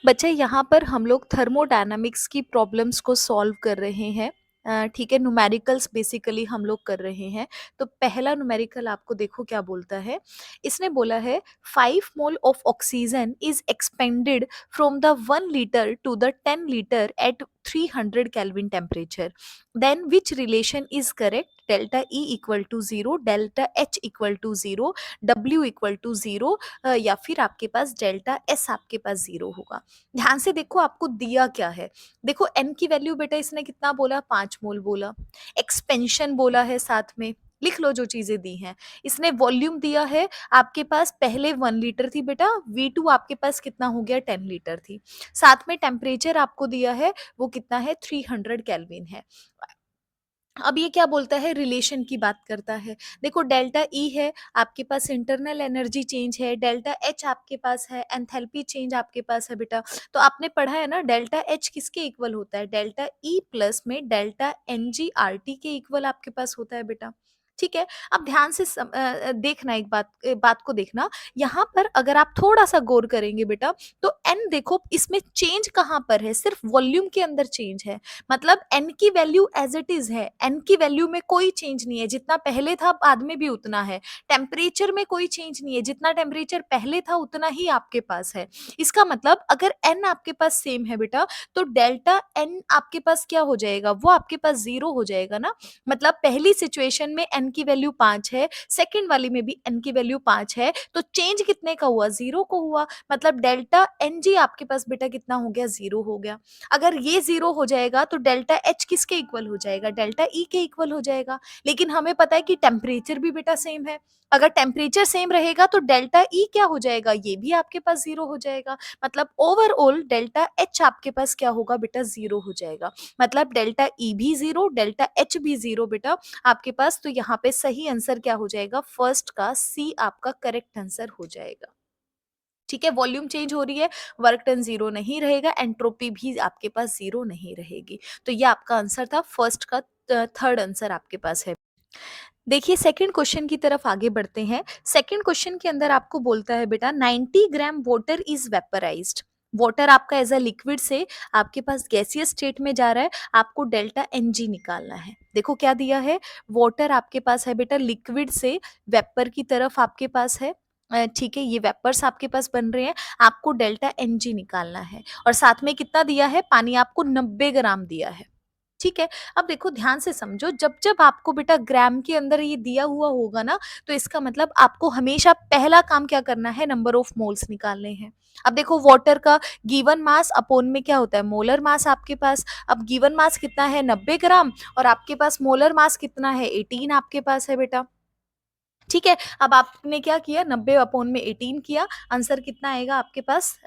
बच्चे यहाँ पर हम लोग थर्मोडायनामिक्स की प्रॉब्लम्स को सॉल्व कर रहे हैं। ठीक है, न्यूमेरिकल्स बेसिकली हम लोग कर रहे हैं। तो पहला न्यूमेरिकल आपको देखो क्या बोलता है। इसने बोला है 5 mole of oxygen is expanded from the 1 litre to the 10 litre at 300 kelvin temperature. Then which relation is correct? Delta E equal to zero, delta H equal to zero, W equal to zero, या फिर आपके पास delta S आपके पास zero होगा। ध्यान से देखो आपको दिया क्या है। देखो एन की वैल्यू बेटा इसने कितना बोला, 5 मोल बोला। एक्सपेंशन बोला है साथ में, लिख लो जो चीजें दी हैं। इसने वॉल्यूम दिया है आपके पास, पहले 1 लीटर थी बेटा, V2 आपके पास कितना हो गया, 10 लीटर थी। साथ में टेम्परेचर आपको दिया है, वो कितना है, 300 केल्विन है। अब ये क्या बोलता है, रिलेशन की बात करता है। देखो डेल्टा ई है आपके पास, इंटरनल एनर्जी चेंज है, डेल्टा एच आपके पास है, एंथैल्पी चेंज आपके पास है बेटा। तो आपने पढ़ा है ना, डेल्टा एच किसके इक्वल होता है, डेल्टा ई प्लस में delta N G R T के इक्वल आपके पास होता है बेटा। ठीक है। अब ध्यान से देखना, एक बात को देखना। यहाँ पर अगर आप थोड़ा सा गौर करेंगे बेटा, तो एन देखो इसमें चेंज कहाँ पर है, सिर्फ वॉल्यूम के अंदर चेंज है। मतलब n की वैल्यू एज इट इज है, n की वैल्यू में कोई चेंज नहीं है, जितना पहले था बाद में भी उतना है। टेम्परेचर में कोई चेंज नहीं है, जितना टेम्परेचर पहले था उतना ही आपके पास है। इसका मतलब अगर n आपके पास सेम है बेटा, तो डेल्टा n आपके पास क्या हो जाएगा, वो आपके पास जीरो हो जाएगा ना। मतलब पहली सिचुएशन में n की वैल्यू 5 है, सेकंड वाली में भी n की वैल्यू 5 है, तो चेंज कितने का हुआ, जीरो को हुआ। मतलब डेल्टा एन जी आपके पास बेटा कितना हो गया, जीरो हो गया। अगर ये जीरो हो जाएगा तो डेल्टा एच किसके इक्वल हो जाएगा, डेल्टा ई के इक्वल हो जाएगा। लेकिन हमें पता है कि टेम्परेचर भी बेटा सेम है। अगर टेम्परेचर सेम रहेगा तो डेल्टा ई क्या हो जाएगा, ये भी आपके पास जीरो हो जाएगा। मतलब ओवरऑल डेल्टा एच आपके पास क्या होगा बेटा, जीरो हो जाएगा। मतलब डेल्टा ई भी जीरो, डेल्टा एच भी जीरो बेटा आपके पास। तो यहाँ पे सही आंसर क्या हो जाएगा, फर्स्ट का सी आपका करेक्ट आंसर हो जाएगा। ठीक है, वॉल्यूम चेंज हो रही है, वर्क डन जीरो नहीं रहेगा, एंट्रोपी भी आपके पास जीरो नहीं रहेगी। तो ये आपका आंसर था, फर्स्ट का थर्ड आंसर आपके पास है। देखिए सेकंड क्वेश्चन की तरफ आगे बढ़ते हैं। सेकंड क्वेश्चन के अंदर आपको बोलता है बेटा 90 ग्राम वाटर इज वेपराइज्ड। वाटर आपका एज अ लिक्विड से आपके पास गैसियस स्टेट में जा रहा है, आपको डेल्टा एन जी निकालना है। देखो क्या दिया है, वाटर आपके पास है बेटा, लिक्विड से वेपर की तरफ आपके पास है। ठीक है, ये वेपर्स आपके पास बन रहे हैं, आपको डेल्टा एन जी निकालना है। और साथ में कितना दिया है, पानी आपको 90 ग्राम दिया है। ठीक है। अब देखो ध्यान से समझो, जब जब आपको बेटा ग्राम के अंदर ये दिया हुआ होगा ना, तो इसका मतलब आपको हमेशा पहला काम क्या करना है, नंबर ऑफ मोल्स निकालने हैं। अब देखो वाटर का गिवन मास अपोन में क्या होता है, मोलर मास आपके पास। अब गिवन मास कितना है, 90 ग्राम, और आपके पास मोलर मास कितना है, 18 आपके पास है बेटा। ठीक है। अब आपने क्या किया, 90/18 किया, आंसर कितना आएगा आपके पास,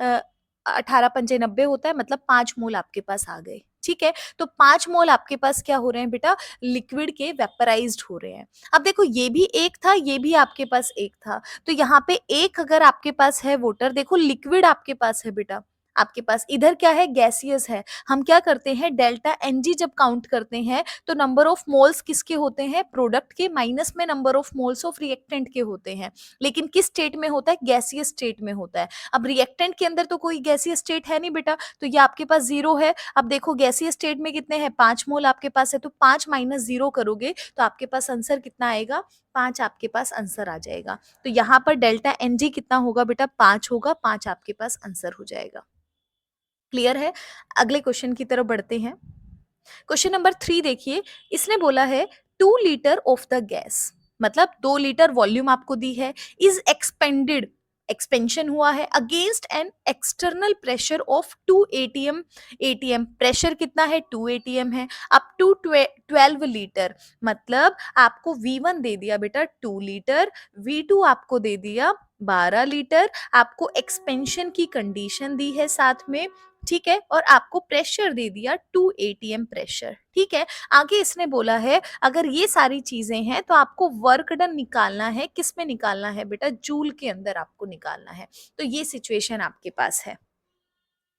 18×5 = 90 होता है, मतलब 5 मोल आपके पास आ गए। ठीक है। तो 5 मोल आपके पास क्या हो रहे हैं बेटा, लिक्विड के वेपराइज्ड हो रहे हैं। अब देखो ये भी एक था, ये भी आपके पास एक था, तो यहाँ पे एक अगर आपके पास है वाटर, देखो लिक्विड आपके पास है बेटा, आपके पास इधर क्या है, गैसियस है। हम क्या करते हैं, डेल्टा एन जी जब काउंट करते हैं तो नंबर ऑफ मोल्स किसके होते हैं, प्रोडक्ट के, माइनस में number of moles of reactant के होते हैं। लेकिन किस स्टेट में होता है, गैसियस स्टेट में होता है। अब रिएक्टेंट के अंदर तो कोई गैसियस स्टेट है नहीं बेटा, तो ये आपके पास जीरो है। अब देखो गैसियस स्टेट में कितने हैं, 5 मोल आपके पास है, तो 5 - 0 करोगे तो आपके पास आंसर कितना आएगा, 5 आपके पास आंसर आ जाएगा। तो यहाँ पर डेल्टा एन जी कितना होगा बेटा, 5 होगा, 5 आपके पास आंसर हो जाएगा। क्लियर है। अगले क्वेश्चन की तरफ बढ़ते हैं। क्वेश्चन नंबर 3 देखिए, इसने बोला है 2 लीटर ऑफ द गैस, मतलब 2 लीटर वॉल्यूम आपको दी है, इज एक्सपेंडेड, एक्सपेंशन हुआ है against an external pressure of 2 ATM. Pressure कितना है, 2 एटीएम है, अप टू 12 लीटर। मतलब आपको V1 दे दिया बेटा 2 लीटर, V2 आपको दे दिया 12 लीटर, आपको एक्सपेंशन की कंडीशन दी है साथ में। ठीक है। और आपको प्रेशर दे दिया 2 एटीएम प्रेशर। ठीक है। आगे इसने बोला है अगर ये सारी चीजें हैं तो आपको वर्क डन निकालना है, किस में निकालना है बेटा, जूल के अंदर आपको निकालना है। तो ये सिचुएशन आपके पास है।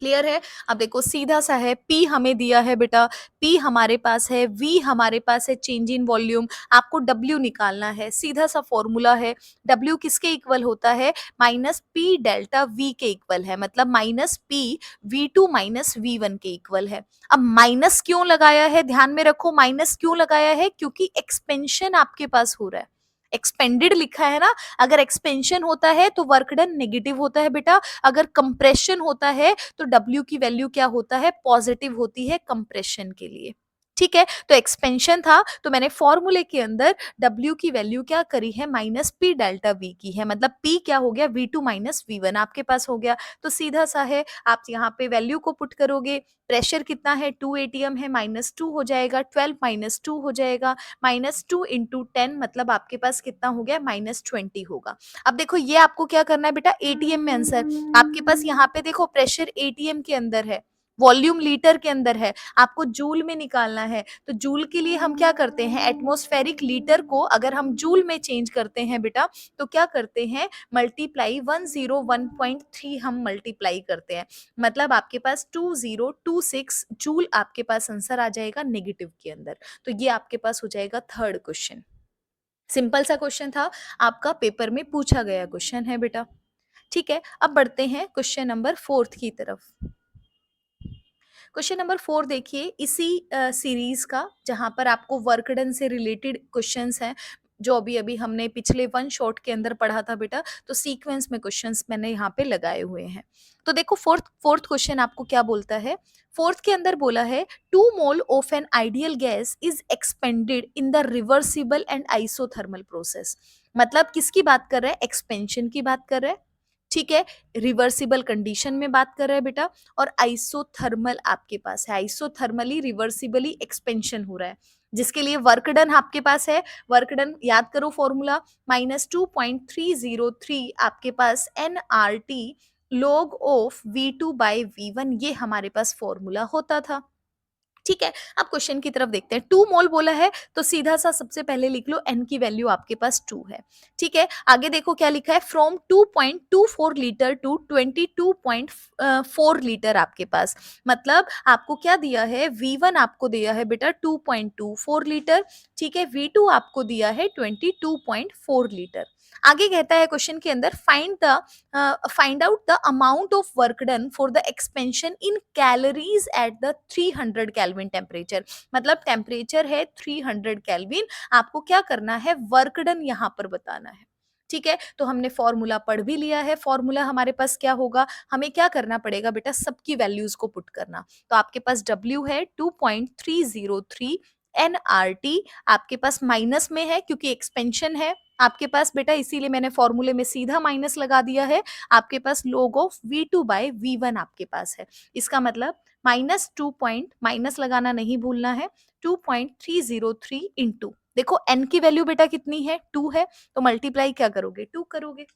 क्लियर है? अब देखो सीधा सा है, P हमें दिया है बेटा, P हमारे पास है, V हमारे पास है चेंज इन वॉल्यूम, आपको W निकालना है, सीधा सा फॉर्मूला है, W किसके इक्वल होता है? माइनस P डेल्टा V के इक्वल है, मतलब minus P V2 minus V1 के इक्वल है। अब माइनस क्यों लगाया है? ध्यान में रखो माइनस क्यों लगाया है? क्योंकि एक्सपेंशन आपके पास हो रहा है, एक्सपेंडेड लिखा है ना, अगर एक्सपेंशन होता है तो वर्क डन नेगेटिव होता है बेटा, अगर कंप्रेशन होता है तो W की वैल्यू क्या होता है? पॉजिटिव होती है कंप्रेशन के लिए। ठीक है, तो एक्सपेंशन था तो मैंने फॉर्मूले के अंदर W की वैल्यू क्या करी है? माइनस P डेल्टा V की है, मतलब P क्या हो गया? V2 माइनस V1 आपके पास हो गया। तो सीधा सा है, आप यहाँ पे वैल्यू को पुट करोगे, प्रेशर कितना है? 2 ATM है, माइनस 2 हो जाएगा, 12 माइनस 2 हो जाएगा, माइनस 2 इंटू 10 मतलब आपके पास कितना हो गया? माइनस 20 होगा। अब देखो ये आपको क्या करना है बेटा? एटीएम में आंसर आपके पास यहाँ पे देखो प्रेशर एटीएम के अंदर है, वॉल्यूम लीटर के अंदर है, आपको जूल में निकालना है। तो जूल के लिए हम क्या करते हैं? एटमॉस्फेरिक लीटर को अगर हम जूल में चेंज करते हैं बेटा, तो क्या करते हैं? मल्टीप्लाई 101.3 हम मल्टीप्लाई करते हैं, मतलब आपके पास 2026 जूल आपके पास आंसर आ जाएगा नेगेटिव के अंदर। तो ये आपके पास हो जाएगा थर्ड क्वेश्चन। सिंपल सा क्वेश्चन था, आपका पेपर में पूछा गया क्वेश्चन है बेटा। ठीक है, अब बढ़ते हैं क्वेश्चन नंबर फोर्थ की तरफ। क्वेश्चन नंबर 4 देखिए इसी सीरीज का, जहां पर आपको वर्क डन से रिलेटेड क्वेश्चंस हैं, जो अभी अभी हमने पिछले वन शॉट के अंदर पढ़ा था बेटा, तो सीक्वेंस में क्वेश्चंस मैंने यहाँ पे लगाए हुए हैं। तो देखो फोर्थ फोर्थ क्वेश्चन आपको क्या बोलता है? फोर्थ के अंदर बोला है 2 mole of an ideal gas is expanded in the reversible and isothermal process. मतलब किसकी बात कर रहा है? एक्सपेंशन की बात कर रहा है। ठीक है, रिवर्सिबल कंडीशन में बात कर रहे हैं बेटा, और आइसोथर्मल आपके पास है, आइसोथर्मली रिवर्सिबली एक्सपेंशन हो रहा है, जिसके लिए वर्क डन आपके पास है। वर्क डन याद करो फॉर्मूला, -2.303 आपके पास NRT log ऑफ V2/V1, ये हमारे पास फॉर्मूला होता था। ठीक है, अब क्वेश्चन की तरफ देखते हैं। 2 मोल बोला है तो सीधा सा सबसे पहले लिख लो एन की वैल्यू आपके पास 2 है। ठीक है, आगे देखो क्या लिखा है? फ्रॉम 2.24 लीटर टू 22.4 लीटर आपके पास, मतलब आपको क्या दिया है? V1 आपको दिया है बेटा 2.24 लीटर, ठीक है, V2 आपको दिया है 22.4 लीटर। आगे कहता है क्वेश्चन के अंदर find out the amount of work done for the expansion in calories at the 300 Kelvin temperature। मतलब टेम्परेचर है 300 केल्विन, आपको क्या करना है? वर्क डन यहाँ पर बताना है। ठीक है, तो हमने फॉर्मूला पढ़ भी लिया है, फॉर्मूला हमारे पास क्या होगा? हमें क्या करना पड़ेगा बेटा? सबकी वैल्यूज को पुट करना। तो आपके पास W है 2.303 NRT, आपके पास माइनस में है क्योंकि एक्सपेंशन है आपके पास बेटा, इसीलिए मैंने फॉर्मूले में सीधा माइनस लगा दिया है। आपके पास log ऑफ V2/V1 आपके पास है, इसका मतलब -2 पॉइंट, माइनस लगाना नहीं भूलना है, 2.303 इंटू, देखो n की वैल्यू बेटा कितनी है? 2 है, तो मल्टीप्लाई क्या करोगे? 2 करोगे।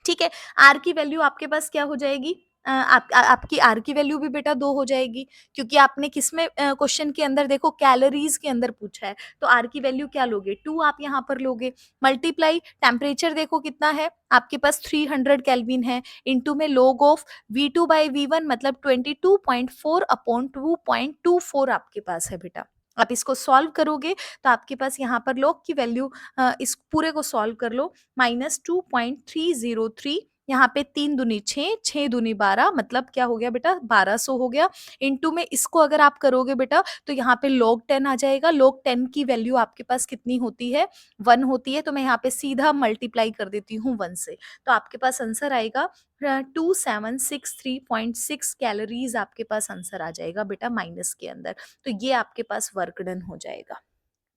ठीक है, आर की वैल्यू आपके पास क्या हो जाएगी? आपकी आर की वैल्यू भी बेटा 2 हो जाएगी, क्योंकि आपने किसमें क्वेश्चन के अंदर देखो कैलोरीज के अंदर पूछा है, तो आर की वैल्यू क्या लोगे? 2 आप यहाँ पर लोगे। मल्टीप्लाई टेम्परेचर देखो कितना है आपके पास? 300 केल्विन है, इंटू में log ऑफ V2/V1 मतलब 22.4 अपॉन 2.24 आपके पास है बेटा। आप इसको सॉल्व करोगे तो आपके पास यहाँ पर log की वैल्यू, इस पूरे को सॉल्व कर लो, -2.303, यहाँ पे 3 दूनी 6, 6 दूनी 12, मतलब क्या हो गया बेटा? 1200 हो गया। इंटू में इसको अगर आप करोगे बेटा तो यहाँ पे log 10 आ जाएगा। log 10 की वैल्यू आपके पास कितनी होती है? 1 होती है, तो मैं यहाँ पे सीधा मल्टीप्लाई कर देती हूँ 1 से, तो आपके पास आंसर आएगा 2763.6 कैलोरीज आपके पास आंसर आ जाएगा बेटा माइनस के अंदर। तो ये आपके पास वर्क डन हो जाएगा।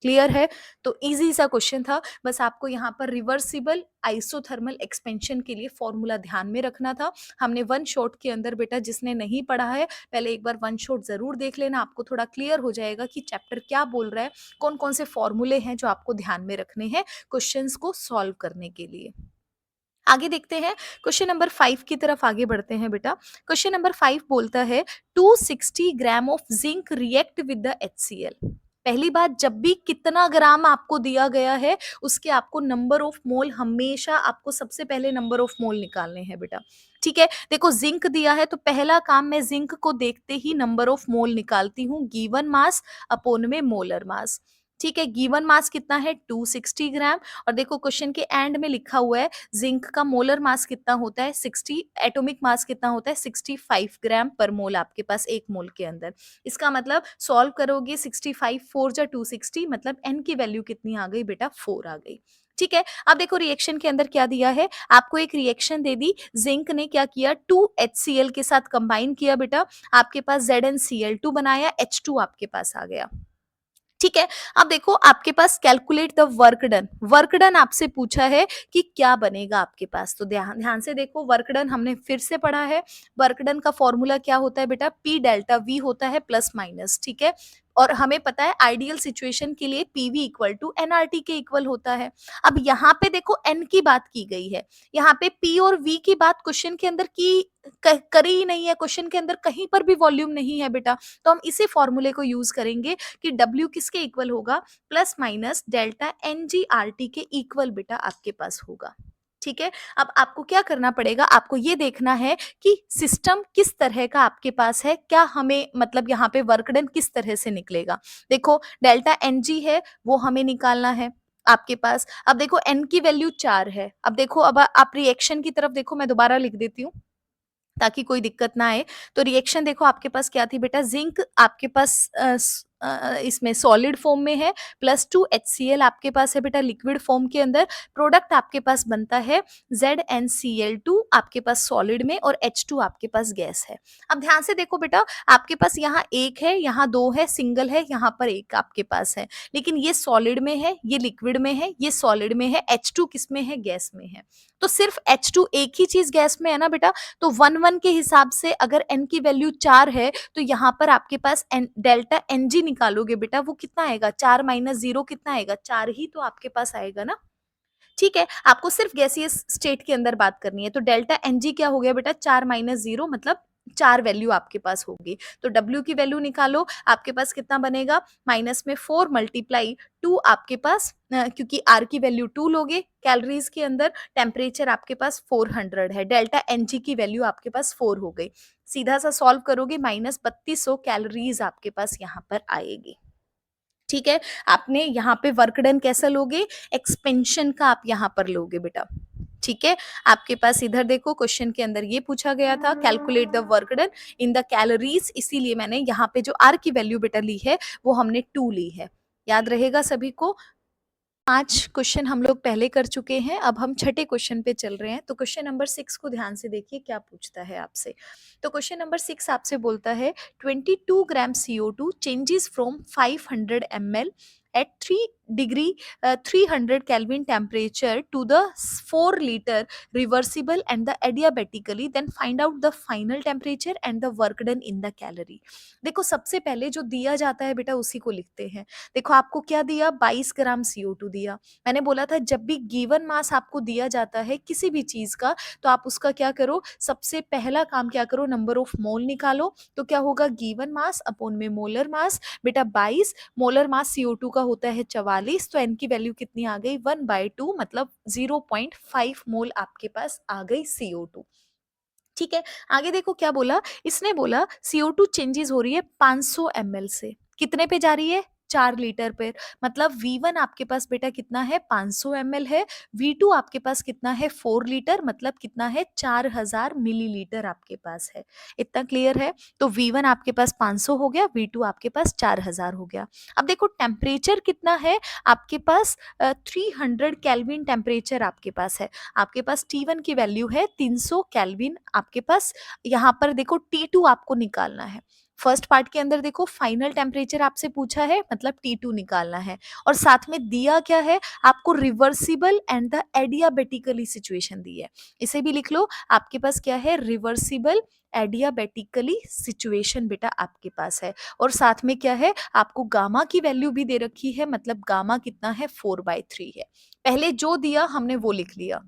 क्लियर है? तो इजी सा क्वेश्चन था, बस आपको यहाँ पर रिवर्सिबल आइसोथर्मल एक्सपेंशन के लिए फॉर्मूला ध्यान में रखना था। हमने वन शॉट के अंदर बेटा, जिसने नहीं पढ़ा है पहले एक बार वन शॉट जरूर देख लेना, आपको थोड़ा क्लियर हो जाएगा कि चैप्टर क्या बोल रहा है, कौन कौन से फॉर्मूले हैं जो आपको ध्यान में रखने हैं क्वेश्चंस को सॉल्व करने के लिए। आगे देखते हैं, क्वेश्चन नंबर 5 की तरफ आगे बढ़ते हैं बेटा। क्वेश्चन नंबर 5 बोलता है 260 gram of zinc react with the HCl। पहली बात, जब भी कितना ग्राम आपको दिया गया है, उसके आपको नंबर ऑफ मोल, हमेशा आपको सबसे पहले नंबर ऑफ मोल निकालने हैं बेटा। ठीक है, देखो जिंक दिया है तो पहला काम, मैं जिंक को देखते ही नंबर ऑफ मोल निकालती हूँ, गिवन मास अपोन में मोलर मास। ठीक है, गिवन मास कितना है 260 ग्राम, और देखो क्वेश्चन के एंड में लिखा हुआ है जिंक का मोलर मास कितना होता है 60, एटॉमिक मास कितना होता है 65 ग्राम पर मोल आपके पास एक मोल के अंदर। इसका मतलब सॉल्व करोगे 65 4 जा 260, मतलब एन की वैल्यू कितनी आ गई बेटा 4 आ गई। ठीक है, अब देखो रिएक्शन के अंदर क्या दिया है, आपको एक रिएक्शन दे दी, जिंक ने क्या किया 2HCl के साथ कंबाइन किया बेटा, आपके पास ZnCl2 बनाया, H2 आपके पास आ गया। ठीक है, अब देखो आपके पास calculate the work done, work done आपसे पूछा है कि क्या बनेगा आपके पास, तो ध्यान ध्यान से देखो, वर्क डन हमने फिर से पढ़ा है, वर्क डन का फॉर्मूला क्या होता है बेटा, पी डेल्टा वी होता है प्लस माइनस। ठीक है, और हमें पता है आइडियल सिचुएशन के लिए पीवी इक्वल टू एनआरटी के इक्वल होता है। अब यहाँ पे देखो एन की बात की गई है, यहाँ पे पी और वी की बात क्वेश्चन के अंदर की करी ही नहीं है, क्वेश्चन के अंदर कहीं पर भी वॉल्यूम नहीं है बेटा, तो हम इसी फॉर्मूले को यूज करेंगे कि W किसके इक्वल होगा, प्लस माइनस डेल्टा NGRT के इक्वल बेटा आपके पास होगा। ठीक है, अब आपको क्या करना पड़ेगा, आपको ये देखना है कि सिस्टम किस तरह का आपके पास है, क्या हमें मतलब यहाँ पे वर्क डन किस तरह से निकलेगा। देखो डेल्टा NG है वो हमें निकालना है आपके पास। अब देखो n की वैल्यू 4 है, अब देखो अब आप रिएक्शन की तरफ देखो, मैं दोबारा लिख देती हूँ ताकि कोई दिक्कत ना आए। तो रिएक्शन देखो आपके पास क्या थी बेटा, जिंक आपके पास इसमें सॉलिड फॉर्म में है, प्लस 2HCl आपके पास है बेटा लिक्विड फॉर्म के अंदर, प्रोडक्ट आपके पास बनता है ZnCl2 आपके पास सॉलिड में, और H2 आपके पास गैस है। अब ध्यान से देखो बेटा, आपके पास यहाँ एक है, यहाँ दो है, सिंगल है, यहाँ पर एक आपके पास है, लेकिन ये सॉलिड में है, ये लिक्विड में है, ये सॉलिड में है, H2 किस में है, गैस में है। तो सिर्फ H2 एक ही चीज गैस में है ना बेटा, तो 1 1 के हिसाब से अगर n की वैल्यू 4 है तो यहाँ पर आपके पास डेल्टा NG निकालोगे बेटा, वो कितना आएगा, 4 माइनस 0 कितना आएगा, 4 ही तो आपके पास आएगा ना। ठीक है, आपको सिर्फ गैसियस स्टेट के अंदर बात करनी है, तो डेल्टा NG क्या हो गया बेटा, 4 माइनस 0 मतलब 4 वैल्यू आपके पास होगी, तो W की वैल्यू निकालो, आपके पास कितना बनेगा, माइनस में 4 मल्टीप्लाई 2 आपके पास, क्योंकि R की वैल्यू 2 लोगे, कैलोरीज के अंदर टेम्परेचर आपके पास 400 है, डेल्टा NG की वैल्यू आपके पास 4 हो गई, सीधा सा सॉल्व करोगे माइनस 3200 कैलोरीज आपके पास यहाँ पर आएगी। ठीक है, आपने यहाँ पे वर्क डन कैसा लोगे, एक्सपेंशन का आप यहाँ पर लोगे बेटा। ठीक है, आपके पास इधर देखो क्वेश्चन के अंदर ये पूछा गया था, calculate the work done in the calories, इसीलिए मैंने यहाँ पे जो R की वैल्यू बेटा ली है वो हमने 2 ली है, याद रहेगा सभी को। 5 क्वेश्चन हम लोग पहले कर चुके हैं, अब हम छठे क्वेश्चन पे चल रहे हैं। तो क्वेश्चन नंबर 6 को ध्यान से देखिए क्या पूछता है आपसे। तो क्वेश्चन नंबर 6 आपसे बोलता है 22 ग्राम CO2 changes from 500 ml at 3 degree 300 Kelvin temperature to the 4 liter reversible and the adiabatically, then find out the final temperature and the work done in the calorie। देखो सबसे पहले जो दिया जाता है बेटा उसी को लिखते हैं। देखो आपको क्या दिया, 22 ग्राम CO2 दिया। मैंने बोला था जब भी गिवन मास आपको दिया जाता है किसी भी चीज का, तो आप उसका क्या करो, सबसे पहला काम क्या करो, नंबर ऑफ मोल निकालो। तो क्या होगा, गिवन मास अपोन में मोलर मास, बेटा 22, मोलर मास CO2 का होता है 44, तो n की वैल्यू कितनी आ गई 1/2, मतलब 0.5 मोल आपके पास आ गई CO2। ठीक है, आगे देखो क्या बोला, इसने बोला CO2 चेंजेस हो रही है 500 ml से, कितने पे जा रही है, 4 लीटर पे, मतलब V1 आपके पास बेटा कितना है 500 ml है, V2 आपके पास कितना है 4 लीटर, मतलब कितना है 4000 मिलीलीटर आपके पास है। इतना क्लियर है, तो V1 आपके पास 500 हो गया, V2 आपके पास 4000 हो गया। अब देखो टेम्परेचर कितना है आपके पास, 300 केल्विन टेम्परेचर आपके पास है, आपके पास T1 की वैल्यू है 300 केल्विन आपके पास। यहाँ पर देखो T2 आपको निकालना है, फर्स्ट पार्ट के अंदर देखो फाइनल टेम्परेचर आपसे पूछा है, मतलब T2 निकालना है, और साथ में दिया क्या है आपको, reversible and the adiabatically situation दी है, इसे भी लिख लो, आपके पास क्या है, रिवर्सिबल एडियाबेटिकली सिचुएशन बेटा आपके पास है, और साथ में क्या है आपको गामा की वैल्यू भी दे रखी है, मतलब गामा कितना है 4/3 है। पहले जो दिया हमने वो लिख लिया।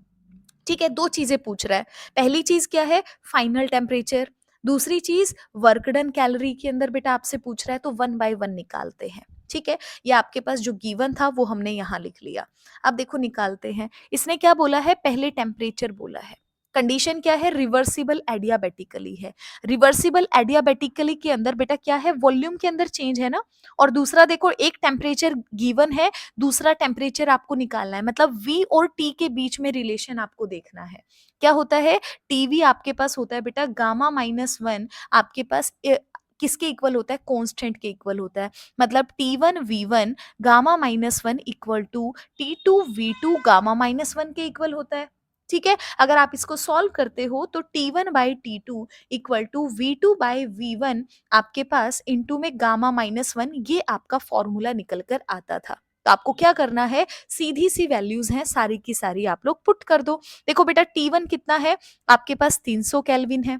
ठीक है, दो चीजें पूछ रहा है, पहली चीज क्या है फाइनल टेम्परेचर, दूसरी चीज़ वर्क डन कैलोरी के अंदर बेटा आपसे पूछ रहा है तो 1 बाय 1 निकालते हैं, ठीक है? ये आपके पास जो गिवन था वो हमने यहाँ लिख लिया। अब देखो निकालते हैं, इसने क्या बोला है? पहले टेम्परेचर बोला है। कंडीशन क्या है? रिवर्सिबल एडियाबेटिकली है। रिवर्सिबल एडियाबेटिकली के अंदर बेटा क्या है? वॉल्यूम के अंदर चेंज है ना? और दूसरा देखो एक टेम्परेचर गिवन है, दूसरा टेम्परेचर आपको निकालना है, मतलब V और T के बीच में रिलेशन आपको देखना है। क्या होता है? टीवी आपके पास होता है बेटा गामा -1 आपके पास किसके इक्वल होता है? कांस्टेंट के इक्वल होता है। मतलब T1 V1 gamma -1 equal to T2 V2 gamma -1 के इक्वल होता है। ठीक है? अगर आप इसको सॉल्व करते हो तो T1 bye T2 equal to V2 by V1 आपके पास इनटू में गामा -1 ये आपका फॉर्मूला निकल कर आता था। तो आपको क्या करना है? सीधी सी वैल्यूज हैं, सारी की सारी आप लोग पुट कर दो। देखो बेटा T1 कितना है? आपके पास 300 केल्विन है।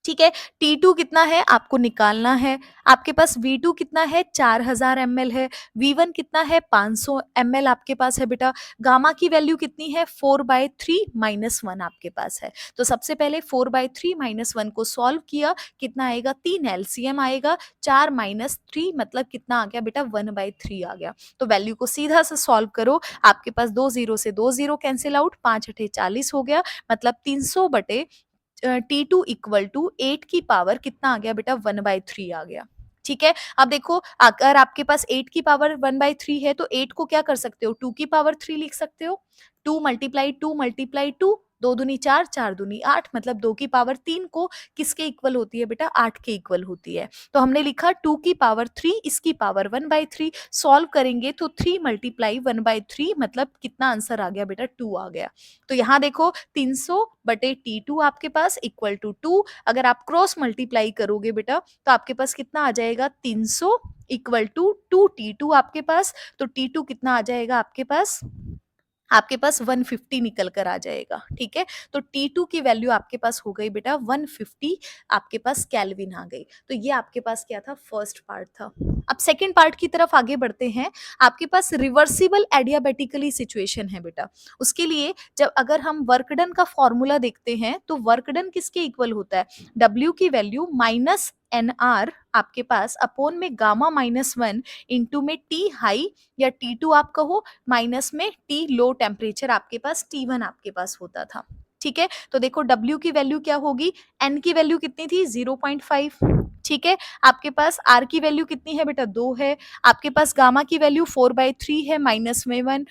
ठीक है? T2 कितना है? आपको निकालना है। आपके पास V2 कितना है? 4000 ml है। V1 कितना है? 500 ml आपके पास है बेटा। गामा की वैल्यू कितनी है? 4/3 माइनस 1 आपके पास है। तो सबसे पहले 4/3 माइनस 1 को सॉल्व किया, कितना आएगा? 3 एलसीएम आएगा। 4 माइनस 3 मतलब कितना आ गया बेटा? 1/3 आ गया। तो वैल्यू को सीधा से सॉल्व करो, आपके पास 2 ज़ीरो से 2 ज़ीरो कैंसल आउट, 5 अठे 40 हो गया, मतलब 300 बटे T2 इक्वल टू 8 की पावर कितना आ गया बेटा? 1/3 आ गया। ठीक है? अब देखो अगर आपके पास 8 की पावर 1/3 है तो 8 को क्या कर सकते हो? 2 की पावर 3 लिख सकते हो। 2 मल्टीप्लाई 2 मल्टीप्लाई 2, 2 दूनी 4, 4 दूनी 8, मतलब 2 की पावर 3 को किसके इक्वल होती है बेटा? 8 के इक्वल होती है। तो हमने लिखा 2 की पावर 3 इसकी पावर 1/3, सॉल्व करेंगे तो 3 मल्टीप्लाई 1/3 मतलब कितना आंसर आ गया बेटा? 2 आ गया। तो यहाँ देखो 300 बटे T2 आपके पास इक्वल टू 2, अगर आप क्रॉस मल्टीप्लाई करोगे बेटा तो आपके पास कितना आ जाएगा? 300 इक्वल टू 2 T2 आपके पास, तो T2 कितना आ जाएगा आपके पास? आपके पास 150 निकल कर आ जाएगा। ठीक है? तो T2 की वैल्यू आपके पास हो गई बेटा 150, आपके पास केल्विन आ गई। तो ये आपके पास क्या था? फर्स्ट पार्ट था। अब सेकंड पार्ट की तरफ आगे बढ़ते हैं। आपके पास रिवर्सिबल एडियाबेटिकली सिचुएशन है बेटा। उसके लिए जब अगर हम वर्क डन का फॉर्मूला देखते हैं तो वर्क डन किसके इक्वल होता है? W की वैल्यू माइनस NR आपके पास अपॉन में गामा -1 इंटू में T हाई या T2 आप कहो, माइनस में T लो टेम्परेचर आपके पास T1 आपके पास होता था। ठीक है? तो देखो W की वैल्यू क्या होगी? N की वैल्यू कितनी थी? 0.5। ठीक है? आपके पास R की वैल्यू कितनी है बेटा? 2 है। आपके पास गामा की वैल्यू 4/3 है माइनस में 1।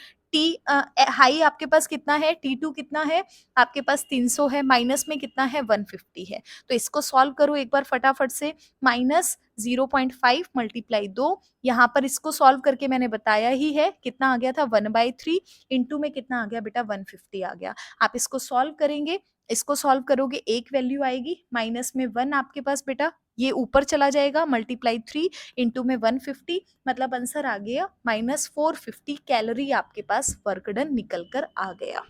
हाई आपके पास कितना है? T2 कितना है? आपके पास 300 है, माइनस में कितना है? 150 है। तो इसको सॉल्व करो एक बार फटाफट से। माइनस 0.5 मल्टीप्लाई 2, यहाँ पर इसको सॉल्व करके मैंने बताया ही है कितना आ गया था? 1/3 इंटू में कितना आ गया बेटा? 150 आ गया। आप इसको सॉल्व करेंगे, इसको सॉल्व करोगे एक वैल्यू आएगी, माइनस में 1 आपके पास बेटा, ये ऊपर चला जाएगा, मल्टीप्लाई 3 इंटू में 150, मतलब आंसर आ गया -450 कैलोरी आपके पास वर्क डन निकल कर आ गया।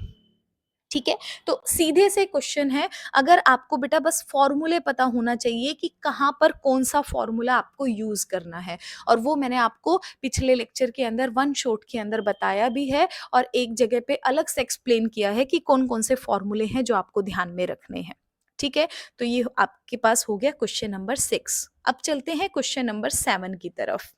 ठीक है? तो सीधे से क्वेश्चन है, अगर आपको बेटा बस फॉर्मूले पता होना चाहिए कि कहाँ पर कौन-सा फॉर्मूला आपको यूज़ करना है, और वो मैंने आपको पिछले लेक्चर के अंदर वन शॉट के अंदर बताया भी है और एक जगह पे अलग से एक्सप्लेन किया है कि कौन-कौन से फॉर्मूले हैं जो आपको ध्यान में रखने हैं। ठीक है? तो ये आपके पास हो गया क्वेश्चन नंबर 6। अब चलते हैं क्वेश्चन नंबर 7 की तरफ।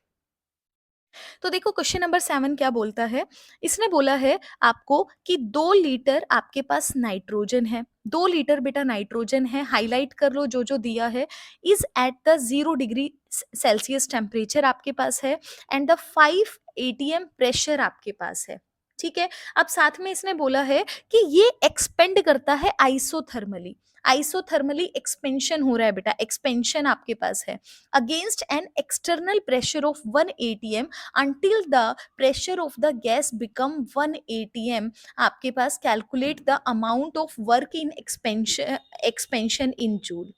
तो देखो क्वेश्चन नंबर 7 क्या बोलता है? इसने बोला है आपको कि 2 लीटर आपके पास नाइट्रोजन है। 2 लीटर बेटा नाइट्रोजन है, हाइलाइट कर लो जो-जो दिया है, is at the 0 degree Celsius temperature आपके पास है एंड द 5 एटीएम प्रेशर आपके पास है। ठीक है? अब साथ में इसने बोला है कि ये एक्सपेंड करता है आइसोथर्मली। आइसोथर्मली एक्सपेंशन हो रहा है बेटा, एक्सपेंशन आपके पास है against an external pressure of 1 ATM until the pressure of the gas become 1 atm, आपके पास calculate the amount of work in expansion in joule.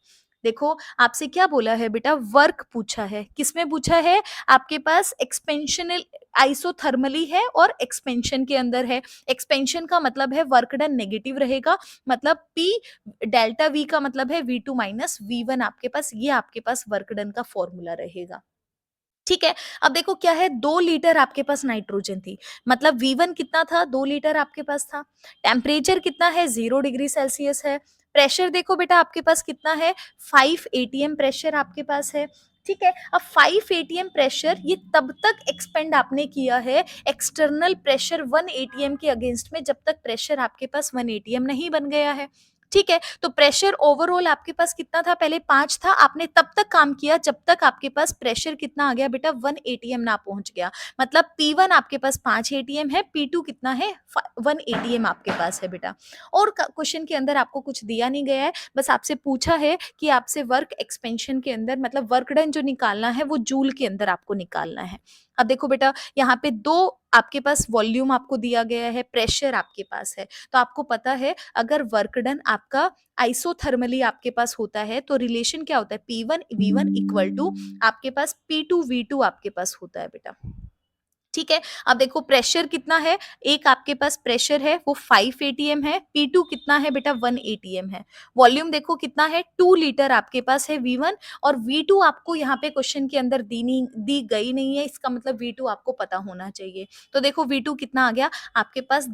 देखो आपसे क्या बोला है बेटा? वर्क पूछा है। किसमें पूछा है? आपके पास एक्सपेंशनल आइसोथर्मली है और एक्सपेंशन के अंदर है। एक्सपेंशन का मतलब है वर्क डन नेगेटिव रहेगा, मतलब P डेल्टा V का मतलब है V2 माइनस V1 आपके पास, ये आपके पास वर्क डन का फॉर्मूला रहेगा। ठीक है। अब देखो क्या है, 2 लीटर आपके पास नाइट्रोजन थी, मतलब V1 कितना था, 2 लीटर आपके पास था। टेम्परेचर कितना है, 0 डिग्री सेल्सियस है। प्रेशर देखो बेटा आपके पास कितना है, 5 atm प्रेशर आपके पास है। ठीक है। अब 5 atm प्रेशर ये तब तक एक्सपेंड आपने किया है एक्सटर्नल प्रेशर 1 atm के अगेंस्ट में, जब तक प्रेशर आपके पास 1 atm नहीं बन गया है। ठीक है। तो प्रेशर ओवरऑल आपके पास कितना था, पहले 5 था, आपने तब तक काम किया जब तक आपके पास प्रेशर कितना आ गया बेटा, 1 atm ना पहुंच गया। मतलब P1 आपके पास 5 atm है, P2 कितना है, 1 atm आपके पास है बेटा। और क्वेश्चन के अंदर आपको कुछ दिया नहीं गया है, बस आपसे पूछा है कि आपसे वर्क एक्सपेंशन के अंदर मतलब वर्क डन जो निकालना है वो जूल के अंदर आपको निकालना है। अब देखो बेटा यहाँ पे दो आपके पास वॉल्यूम आपको दिया गया है, प्रेशर आपके पास है, तो आपको पता है अगर वर्क डन आपका आइसोथर्मली आपके पास होता है तो रिलेशन क्या होता है, P1 V1 इक्वल टू आपके पास P2 V2 आपके पास होता है बेटा। ठीक है। अब देखो प्रेशर कितना है, एक आपके पास प्रेशर है वो 5 atm है, P2 कितना है बेटा, 1 atm है। वॉल्यूम देखो कितना है, 2 लीटर आपके पास है V1, और V2 आपको यहाँ पे क्वेश्चन के अंदर दी गई नहीं है, इसका मतलब V2 आपको पता होना चाहिए। तो देखो V2 कितना आ गया आपके पास,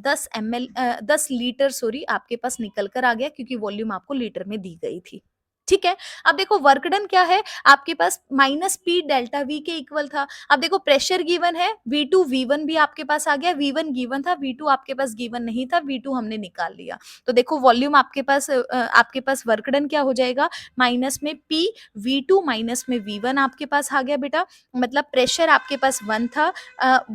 10 लीटर सॉरी आपके पास निकल कर आ गया, क्योंकि वॉल्यूम आपको लीटर में दी गई थी। ठीक है। अब देखो वर्क डन क्या है आपके पास, -P∆V के इक्वल था। अब देखो प्रेशर गिवन है, V2 V1 भी आपके पास आ गया, V1 गिवन था, V2 आपके पास गिवन नहीं था, V2 हमने निकाल लिया। तो देखो वॉल्यूम आपके पास वर्क डन क्या हो जाएगा, माइनस में P, V2 माइनस में V1 आपके पास आ गया बेटा। मतलब प्रेशर आपके पास 1 था,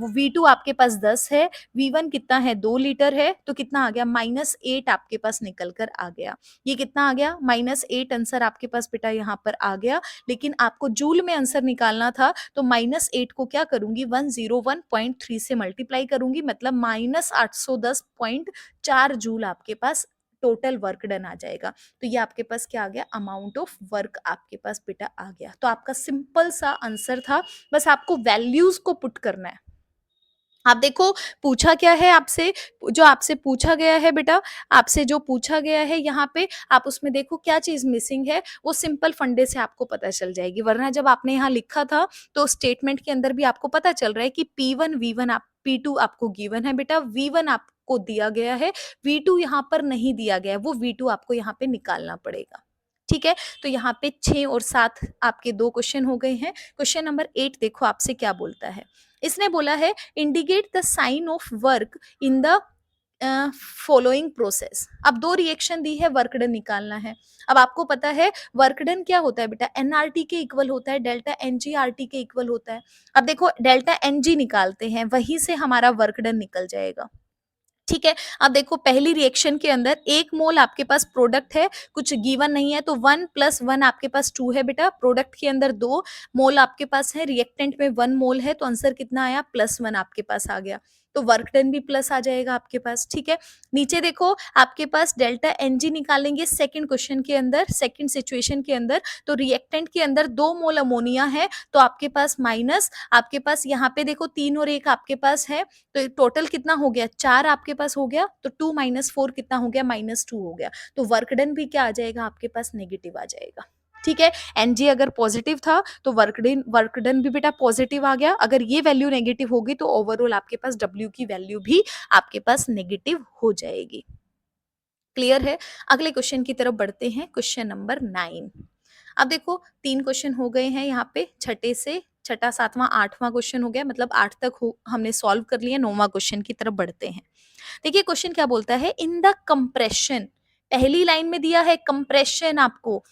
V2 आपके पास 10 है, V1 कितना है, 2 लीटर है, तो कितना आ गया, -8 आपके पास निकल कर आ गया। ये कितना आ गया, -8 आंसर आपके पास बेटा यहाँ पर आ गया। लेकिन आपको जूल में आंसर निकालना था, तो -8 को क्या करूंगी, 101.3 से मल्टीप्लाई करूंगी, मतलब -810.4 जूल आपके पास टोटल वर्क डन आ जाएगा। तो ये आपके पास क्या आ गया, अमाउंट ऑफ वर्क आपके पास बेटा आ गया। तो आपका सिंपल सा आंसर था, बस आपको वैल्यूज को पुट करना है। आप देखो पूछा क्या है आपसे, जो आपसे पूछा गया है बेटा, आपसे जो पूछा गया है यहाँ पे, आप उसमें देखो क्या चीज मिसिंग है, वो सिंपल फंडे से आपको पता चल जाएगी। वरना जब आपने यहाँ लिखा था तो स्टेटमेंट के अंदर भी आपको पता चल रहा है कि P1 V1 आप P2 आपको गिवन है बेटा, V1 आपको दिया गया है, V2 यहाँ पर नहीं दिया गया है, वो V2 आपको यहाँ पे निकालना पड़ेगा। ठीक है। तो यहाँ पे 6 और 7 आपके 2 क्वेश्चन हो गए हैं। क्वेश्चन नंबर 8 देखो आपसे क्या बोलता है, इसने बोला है indicate the sign of work in the following process. अब 2 रिएक्शन दी है, वर्क डन निकालना है। अब आपको पता है वर्क डन क्या होता है बेटा, एनआरटी के इक्वल होता है, डेल्टा एनजीआरटी के इक्वल होता है। अब देखो डेल्टा एनजी निकालते हैं, वहीं से हमारा वर्क डन निकल जाएगा। ठीक है। अब देखो पहली रिएक्शन के अंदर 1 मोल आपके पास प्रोडक्ट है, कुछ गिवन नहीं है, तो 1 + 1 आपके पास 2 है बेटा। प्रोडक्ट के अंदर 2 मोल आपके पास है, रिएक्टेंट में 1 मोल है, तो आंसर कितना आया, +1 आपके पास आ गया। तो वर्क डन भी प्लस आ जाएगा आपके पास। ठीक है। नीचे देखो आपके पास डेल्टा एनजी निकालेंगे सेकंड क्वेश्चन के अंदर, सेकंड सिचुएशन के अंदर। तो रिएक्टेंट के अंदर 2 मोल अमोनिया है, तो आपके पास माइनस, आपके पास यहाँ पे देखो 3 और 1 आपके पास है, तो टोटल कितना हो गया, 4 आपके पास हो गया। तो 2 - 4 कितना हो गया, -2 हो गया। तो वर्क डन भी क्या आ जाएगा आपके पास, नेगेटिव आ जाएगा। ठीक है। एनजी अगर पॉजिटिव था तो वर्क डन भी बेटा पॉजिटिव आ गया। अगर ये वैल्यू नेगेटिव होगी तो ओवरऑल आपके पास डब्ल्यू की वैल्यू भी आपके पास नेगेटिव हो जाएगी। क्लियर है। अगले क्वेश्चन की तरफ बढ़ते हैं, क्वेश्चन नंबर 9। अब देखो 3 क्वेश्चन हो गए हैं यहाँ पे, छठे से छठा, सातवां, आठवां क्वेश्चन हो गया, मतलब 8 तक हमने सॉल्व कर लिया। 9वां क्वेश्चन की तरफ बढ़ते हैं। देखिए क्वेश्चन क्या बोलता है, इन द कंप्रेशन, पहली लाइन में दिया है कंप्रेशन आपको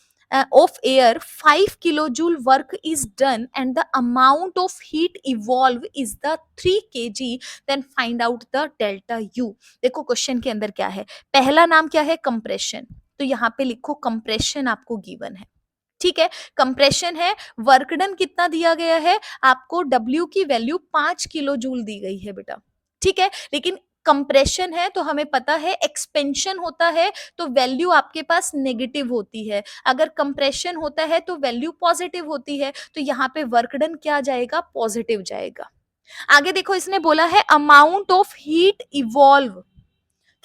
of air 5 kilo joule work is done and the amount of heat evolve is the 3 kg, then find out the delta U. देखो क्वेश्चन के अंदर क्या है, पहला नाम क्या है, कंप्रेशन, तो यहाँ पे लिखो कंप्रेशन आपको गिवन है। ठीक है। कंप्रेशन है, वर्क डन कितना दिया गया है आपको, डब्ल्यू की वैल्यू 5 किलो जूल दी गई है बेटा। ठीक है। लेकिन कंप्रेशन है तो हमें पता है एक्सपेंशन होता है तो वैल्यू आपके पास नेगेटिव होती है, अगर कंप्रेशन होता है तो वैल्यू पॉजिटिव होती है। तो यहाँ पे वर्क डन क्या जाएगा, पॉजिटिव जाएगा। आगे देखो इसने बोला है अमाउंट ऑफ हीट इवॉल्व,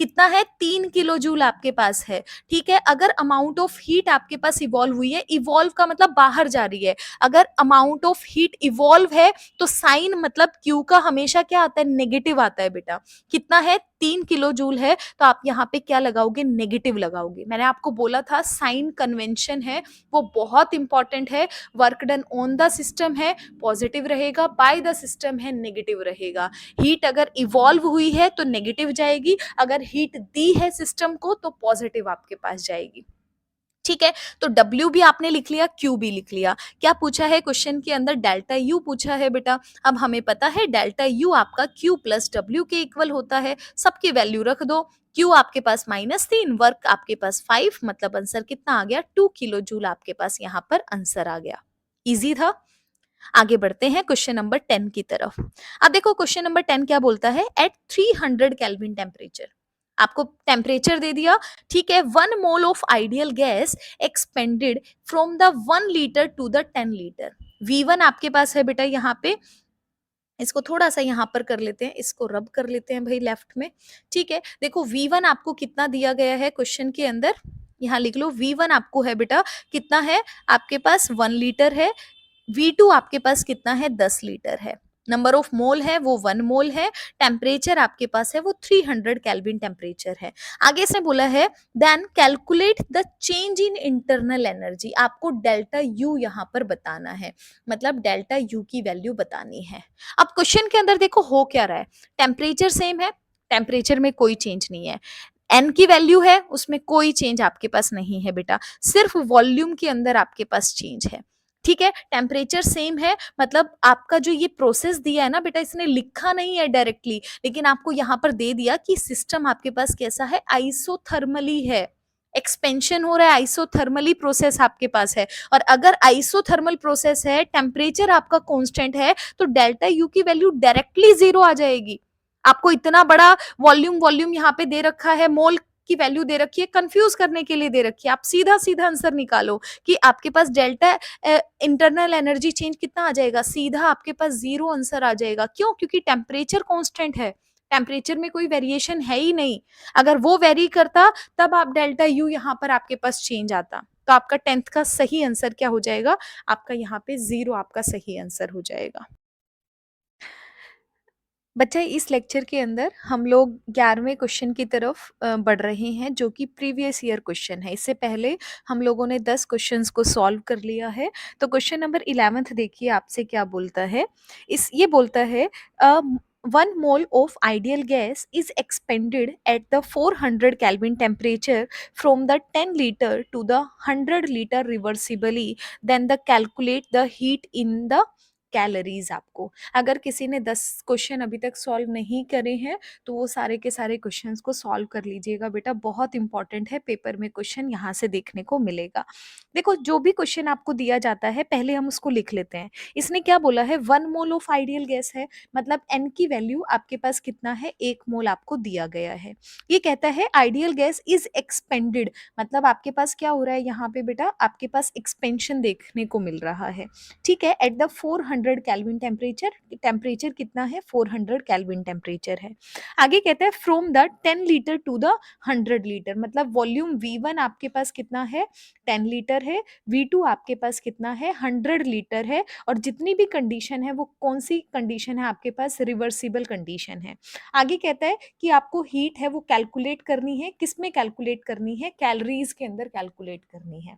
कितना है 3 किलो जूल आपके पास है। ठीक है, अगर अमाउंट ऑफ हीट आपके पास इवॉल्व हुई है, इवॉल्व का मतलब बाहर जा रही है, अगर अमाउंट ऑफ हीट इवॉल्व है तो साइन मतलब क्यू का हमेशा क्या आता है, नेगेटिव आता है बेटा। कितना है, 3 किलो जूल है, तो आप यहाँ पे क्या लगाओगे, नेगेटिव लगाओगे। मैंने आपको बोला था साइन कन्वेंशन है वो बहुत इंपॉर्टेंट है। Work done on the system है पॉजिटिव रहेगा, बाय द सिस्टम है नेगेटिव रहेगा। हीट अगर इवॉल्व हुई है तो नेगेटिव जाएगी, अगर हीट दी है सिस्टम को तो पॉजिटिव आपके पास जाएगी। ठीक है, तो W भी आपने लिख लिया, Q भी लिख लिया। क्या पूछा है क्वेश्चन के अंदर, डेल्टा U पूछा है बेटा। अब हमें पता है डेल्टा U आपका Q प्लस W के इक्वल होता है, सबकी वैल्यू रख दो। Q आपके पास -3, वर्क आपके पास 5, मतलब आंसर कितना आ गया, 2 किलो जूल आपके पास यहाँ पर आंसर आ गया। इजी था। आगे बढ़ते हैं क्वेश्चन नंबर 10 की तरफ। अब देखो क्वेश्चन नंबर 10 क्या बोलता है, एट 300 केल्विन टेम्परेचर, आपको टेम्परेचर दे दिया। ठीक है, 1 mole of ideal gas expanded from the 1 litre to the 10 litre. V1 आपके पास है बेटा यहाँ पे, इसको थोड़ा सा यहाँ पर कर लेते हैं, इसको रब कर लेते हैं भाई लेफ्ट में। ठीक है, देखो V1 आपको कितना दिया गया है क्वेश्चन के अंदर, यहाँ लिख लो। V1 आपको है बेटा कितना है, आपके पास 1 लीटर है। V2 आपके पास कितना है, 10 लीटर है। नंबर ऑफ मोल है वो 1 मोल है। टेम्परेचर आपके पास है वो 300 केल्विन टेम्परेचर है। आगे से बोला है then calculate the change in internal energy, आपको डेल्टा यू यहाँ पर बताना है, मतलब डेल्टा यू की वैल्यू बतानी है। अब क्वेश्चन के अंदर देखो हो क्या रहा है, टेम्परेचर सेम है, टेम्परेचर में कोई चेंज नहीं है। एन की वैल्यू है उसमें कोई चेंज आपके पास नहीं है बेटा, सिर्फ वॉल्यूम के अंदर आपके पास चेंज है। ठीक है, टेम्परेचर सेम है, मतलब आपका जो ये प्रोसेस दिया है ना बेटा, इसने लिखा नहीं है डायरेक्टली, लेकिन आपको यहाँ पर दे दिया कि सिस्टम आपके पास कैसा है, आइसोथर्मली है, एक्सपेंशन हो रहा है, आइसोथर्मली प्रोसेस आपके पास है। और अगर आइसोथर्मल प्रोसेस है, टेम्परेचर आपका कांस्टेंट है, तो डेल्टा यू की वैल्यू डायरेक्टली 0 आ जाएगी। आपको इतना बड़ा वॉल्यूम वॉल्यूम यहाँ पे दे रखा है, मोल की वैल्यू दे रखी है, कंफ्यूज करने के लिए दे रखी है, आप सीधा सीधा आंसर निकालो कि आपके पास डेल्टा इंटरनल एनर्जी चेंज कितना आ जाएगा, सीधा आपके पास 0 आंसर आ जाएगा। क्यों, क्योंकि टेम्परेचर कांस्टेंट है, टेम्परेचर में कोई वेरिएशन है ही नहीं। अगर वो वेरी करता तब आप डेल्टा यू यहाँ पर आपके पास चेंज आता, तो आपका 10th का सही आंसर क्या हो जाएगा, आपका यहाँ पे 0 आपका सही आंसर हो जाएगा। बच्चा इस लेक्चर के अंदर हम लोग 11वें क्वेश्चन की तरफ बढ़ रहे हैं, जो कि प्रीवियस ईयर क्वेश्चन है। इससे पहले हम लोगों ने 10 क्वेश्चंस को सॉल्व कर लिया है। तो क्वेश्चन नंबर 11th देखिए आपसे क्या बोलता है। इस ये बोलता है 1 mole of ideal gas is expanded at the 400 kelvin temperature from the 10 litre to the 100 litre reversibly, then the calculate the heat in the calories. आपको अगर किसी ने 10 क्वेश्चन अभी तक सॉल्व नहीं करे हैं तो वो सारे के सारे क्वेश्चंस को सॉल्व कर लीजिएगा बेटा, बहुत इंपॉर्टेंट है, पेपर में क्वेश्चन यहाँ से देखने को मिलेगा। देखो जो भी क्वेश्चन आपको दिया जाता है पहले हम उसको लिख लेते हैं। इसने क्या बोला है, 1 मोल ऑफ आइडियल गैस है, मतलब एन की वैल्यू आपके पास कितना है, 1 मोल आपको दिया गया है। ये कहता है आइडियल गैस इज एक्सपेंडेड, मतलब आपके पास क्या हो रहा है यहाँ पे बेटा, आपके पास एक्सपेंशन देखने को मिल रहा है। ठीक है, at the 400 kelvin temperature, temperature कितना है, 400 केल्विन टेम्परेचर है। आगे कहता है from the 10 litre to the 100 litre, मतलब वॉल्यूम V1 आपके पास कितना है, 10 लीटर है, V2 आपके पास कितना है, 100 लीटर है, और जितनी भी कंडीशन है वो कौन सी कंडीशन है आपके पास, रिवर्सिबल कंडीशन है। आगे कहता है कि आपको हीट है वो कैलकुलेट करनी है, किस में कैलकुलेट करनी है, कैलोरीज के अंदर कैलकुलेट करनी है।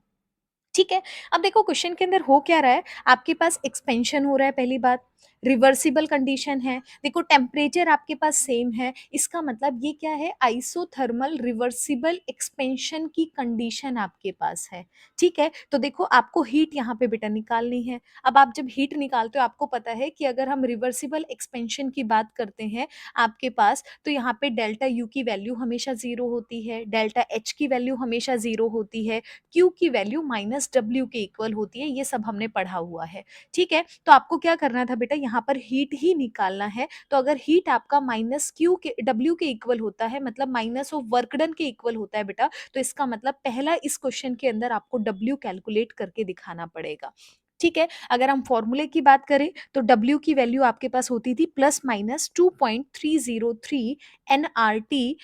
ठीक है, अब देखो क्वेश्चन के अंदर हो क्या रहा है, आपके पास एक्सपेंशन हो रहा है, पहली बात रिवर्सिबल कंडीशन है। देखो टेम्परेचर आपके पास सेम है, इसका मतलब ये क्या है, आइसोथर्मल रिवर्सिबल एक्सपेंशन की कंडीशन आपके पास है। ठीक है, तो देखो आपको हीट यहाँ पे बेटा निकालनी है। अब आप जब हीट निकालते हो आपको पता है कि अगर हम रिवर्सिबल एक्सपेंशन की बात करते हैं आपके पास, तो यहाँ पे डेल्टा यू की वैल्यू हमेशा 0 होती है, डेल्टा एच की वैल्यू हमेशा 0 होती है, Q की वैल्यू -W के इक्वल होती है, ये सब हमने पढ़ा हुआ है। ठीक है, तो आपको क्या करना था बेटा, यहाँ पर हीट ही निकालना है। तो अगर हीट आपका -Q के W के इक्वल होता है, मतलब माइनस ऑफ वर्क डन के इक्वल होता है बेटा, तो इसका मतलब पहला इस क्वेश्चन के अंदर आपको W कैलकुलेट करके दिखाना पड़ेगा। ठीक है? अगर हम फ़ॉर्मूले की बात करें तो W की वैल्यू आपके पास होती थी plus minus 2.303 nRT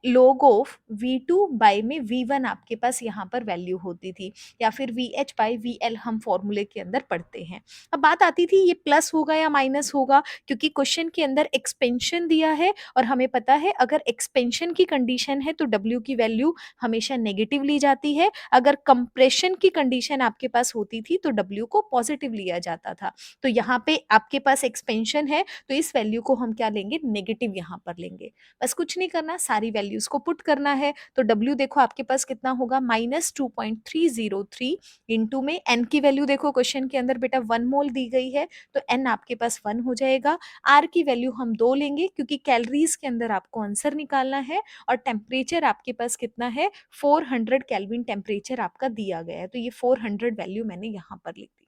log of V2 by में V1 आपके पास यहाँ पर वैल्यू होती थी, या फिर VH बाय VL हम फ़ॉर्मूले के अंदर पढ़ते हैं। अब बात आती थी ये प्लस होगा या माइनस होगा, क्योंकि क्वेश्चन के अंदर एक्सपेंशन दिया है और हमें पता है अगर एक्सपेंशन की कंडीशन है तो W की वैल्यू हमेशा नेगेटिव ली जाती है, अगर कंप्रेशन की कंडीशन आपके पास होती थी तो W को पॉजिटिव लिया जाता था। तो यहाँ पे आपके पास एक्सपेंशन है तो इस वैल्यू को हम क्या लेंगे, नेगेटिव यहाँ पर लेंगे। बस कुछ नहीं करना, सारी वैल्यूज को पुट करना है। तो W देखो आपके पास कितना होगा, -2.303 इंटू में n की वैल्यू देखो क्वेश्चन के अंदर बेटा 1 मोल दी गई है तो n आपके पास 1 हो जाएगा। R की वैल्यू हम 2 लेंगे क्योंकि कैलोरीज के अंदर आपको आंसर निकालना है, और टेम्परेचर आपके पास कितना है, 400 केल्विन टेम्परेचर आपका दिया गया है, तो ये 400 वैल्यू मैंने यहाँ पर लिख दी।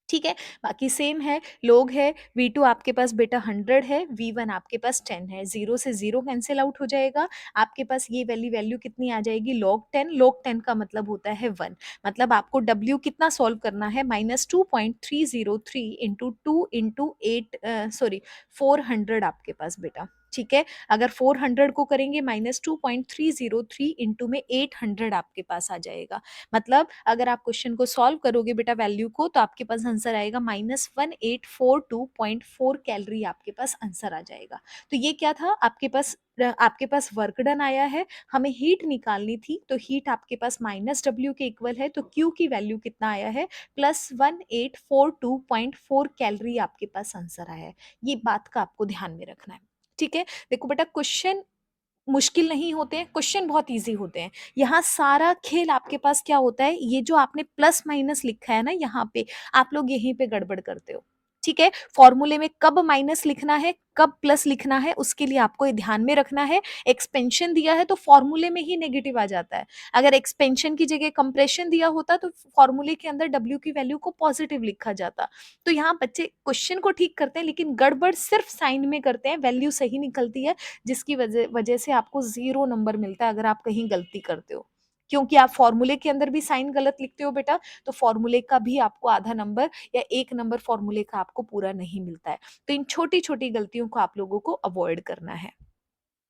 ठीक है, बाकी सेम है, लोग है, V2 आपके पास बेटा 100 है, V1 आपके पास 10 है, 0 से 0 कैंसल आउट हो जाएगा, आपके पास ये वाली वैल्यू कितनी आ जाएगी, log 10 का मतलब होता है 1, मतलब आपको W कितना सॉल्व करना है, -2.303 इंटू 2 इंटू 8 सॉरी 400 आपके पास बेटा। ठीक है, अगर 400 को करेंगे -2.303 इंटू में 800 आपके पास आ जाएगा, मतलब अगर आप क्वेश्चन को सॉल्व करोगे बेटा वैल्यू को तो आपके पास आंसर आएगा -1842.4 कैलोरी आपके पास आंसर आ जाएगा। तो ये क्या था, आपके पास वर्क डन आया है, हमें हीट निकालनी थी तो हीट आपके पास -W के इक्वल है, तो Q की वैल्यू कितना आया है, +1842.4 कैलोरी आपके पास आंसर आया है। ये बात का आपको ध्यान में रखना है। ठीक है, देखो बेटा क्वेश्चन मुश्किल नहीं होते हैं, क्वेश्चन बहुत ईज़ी होते हैं। यहाँ सारा खेल आपके पास क्या होता है, ये जो आपने प्लस माइनस लिखा है ना यहाँ पे, आप लोग यहीं पे गड़बड़ करते हो। ठीक है? फॉर्मूले में कब माइनस लिखना है, कब प्लस लिखना है, उसके लिए आपको ये ध्यान में रखना है। एक्सपेंशन दिया है तो फॉर्मूले में ही नेगेटिव आ जाता है। अगर एक्सपेंशन की जगह कंप्रेशन दिया होता तो फॉर्मूले के अंदर W की वैल्यू को पॉजिटिव लिखा जाता। तो यहाँ बच्चे क्वेश्चन को ठीक करते हैं लेकिन गड़बड़ सिर्फ साइन में करते हैं, वैल्यू सही निकलती है, जिसकी वजह वजह से आपको 0 नंबर मिलता है अगर आप कहीं गलती करते हो। क्योंकि आप फॉर्मूले के अंदर भी साइन गलत लिखते हो बेटा, तो फॉर्मूले का भी आपको आधा नंबर या 1 नंबर फॉर्मूले का आपको पूरा नहीं मिलता है। तो इन छोटी-छोटी गलतियों को आप लोगों को अवॉइड करना है।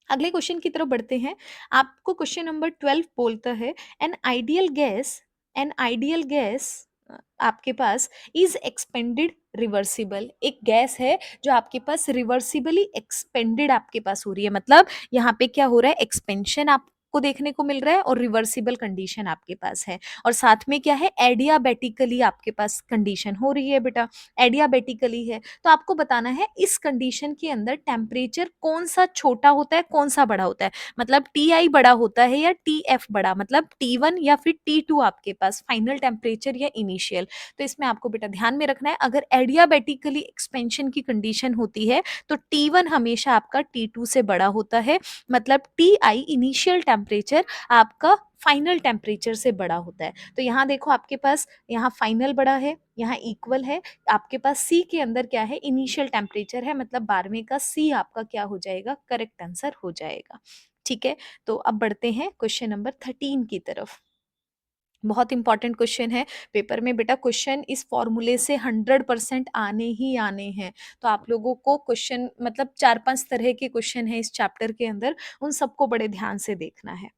अगले क्वेश्चन की तरफ बढ़ते हैं। आपको क्वेश्चन नंबर 12 बोलता है, an ideal gas an ideal gas आपके पास इज एक्सपेंडेड रिवर्सिबल। एक गैस है जो आपके पास रिवर्सिबली एक्सपेंडेड आपके पास हो रही है, मतलब यहाँ पे क्या हो रहा है, एक्सपेंशन आपको देखने को मिल रहा है और रिवर्सिबल कंडीशन आपके पास है, और साथ में क्या है, एडियाबेटिकली आपके पास कंडीशन हो रही है बेटा, एडियाबेटिकली है। तो आपको बताना है इस कंडीशन के अंदर टेम्परेचर कौन सा छोटा होता है, कौन सा बड़ा होता है, मतलब Ti बड़ा होता है या Tf बड़ा, मतलब T1 या फिर T2 आपके पास फाइनल टेम्परेचर या इनिशियल। तो इसमें आपको बेटा ध्यान में रखना है, अगर एडियाबेटिकली एक्सपेंशन की कंडीशन होती है तो T1 हमेशा आपका T2 से बड़ा होता है, मतलब Ti इनिशियल टेम्परेचर आपका फाइनल टेम्परेचर से बड़ा होता है। तो यहाँ देखो आपके पास यहाँ फाइनल बड़ा है, यहाँ इक्वल है, आपके पास सी के अंदर क्या है, इनिशियल टेम्परेचर है, मतलब 12वें का सी आपका क्या हो जाएगा, करेक्ट आंसर हो जाएगा। ठीक है, तो अब बढ़ते हैं क्वेश्चन नंबर 13 की तरफ। बहुत इंपॉर्टेंट क्वेश्चन है, पेपर में बेटा क्वेश्चन इस फॉर्मूले से 100% आने ही आने हैं। तो आप लोगों को क्वेश्चन मतलब 4-5 तरह के क्वेश्चन है इस चैप्टर के अंदर, उन सबको बड़े ध्यान से देखना है।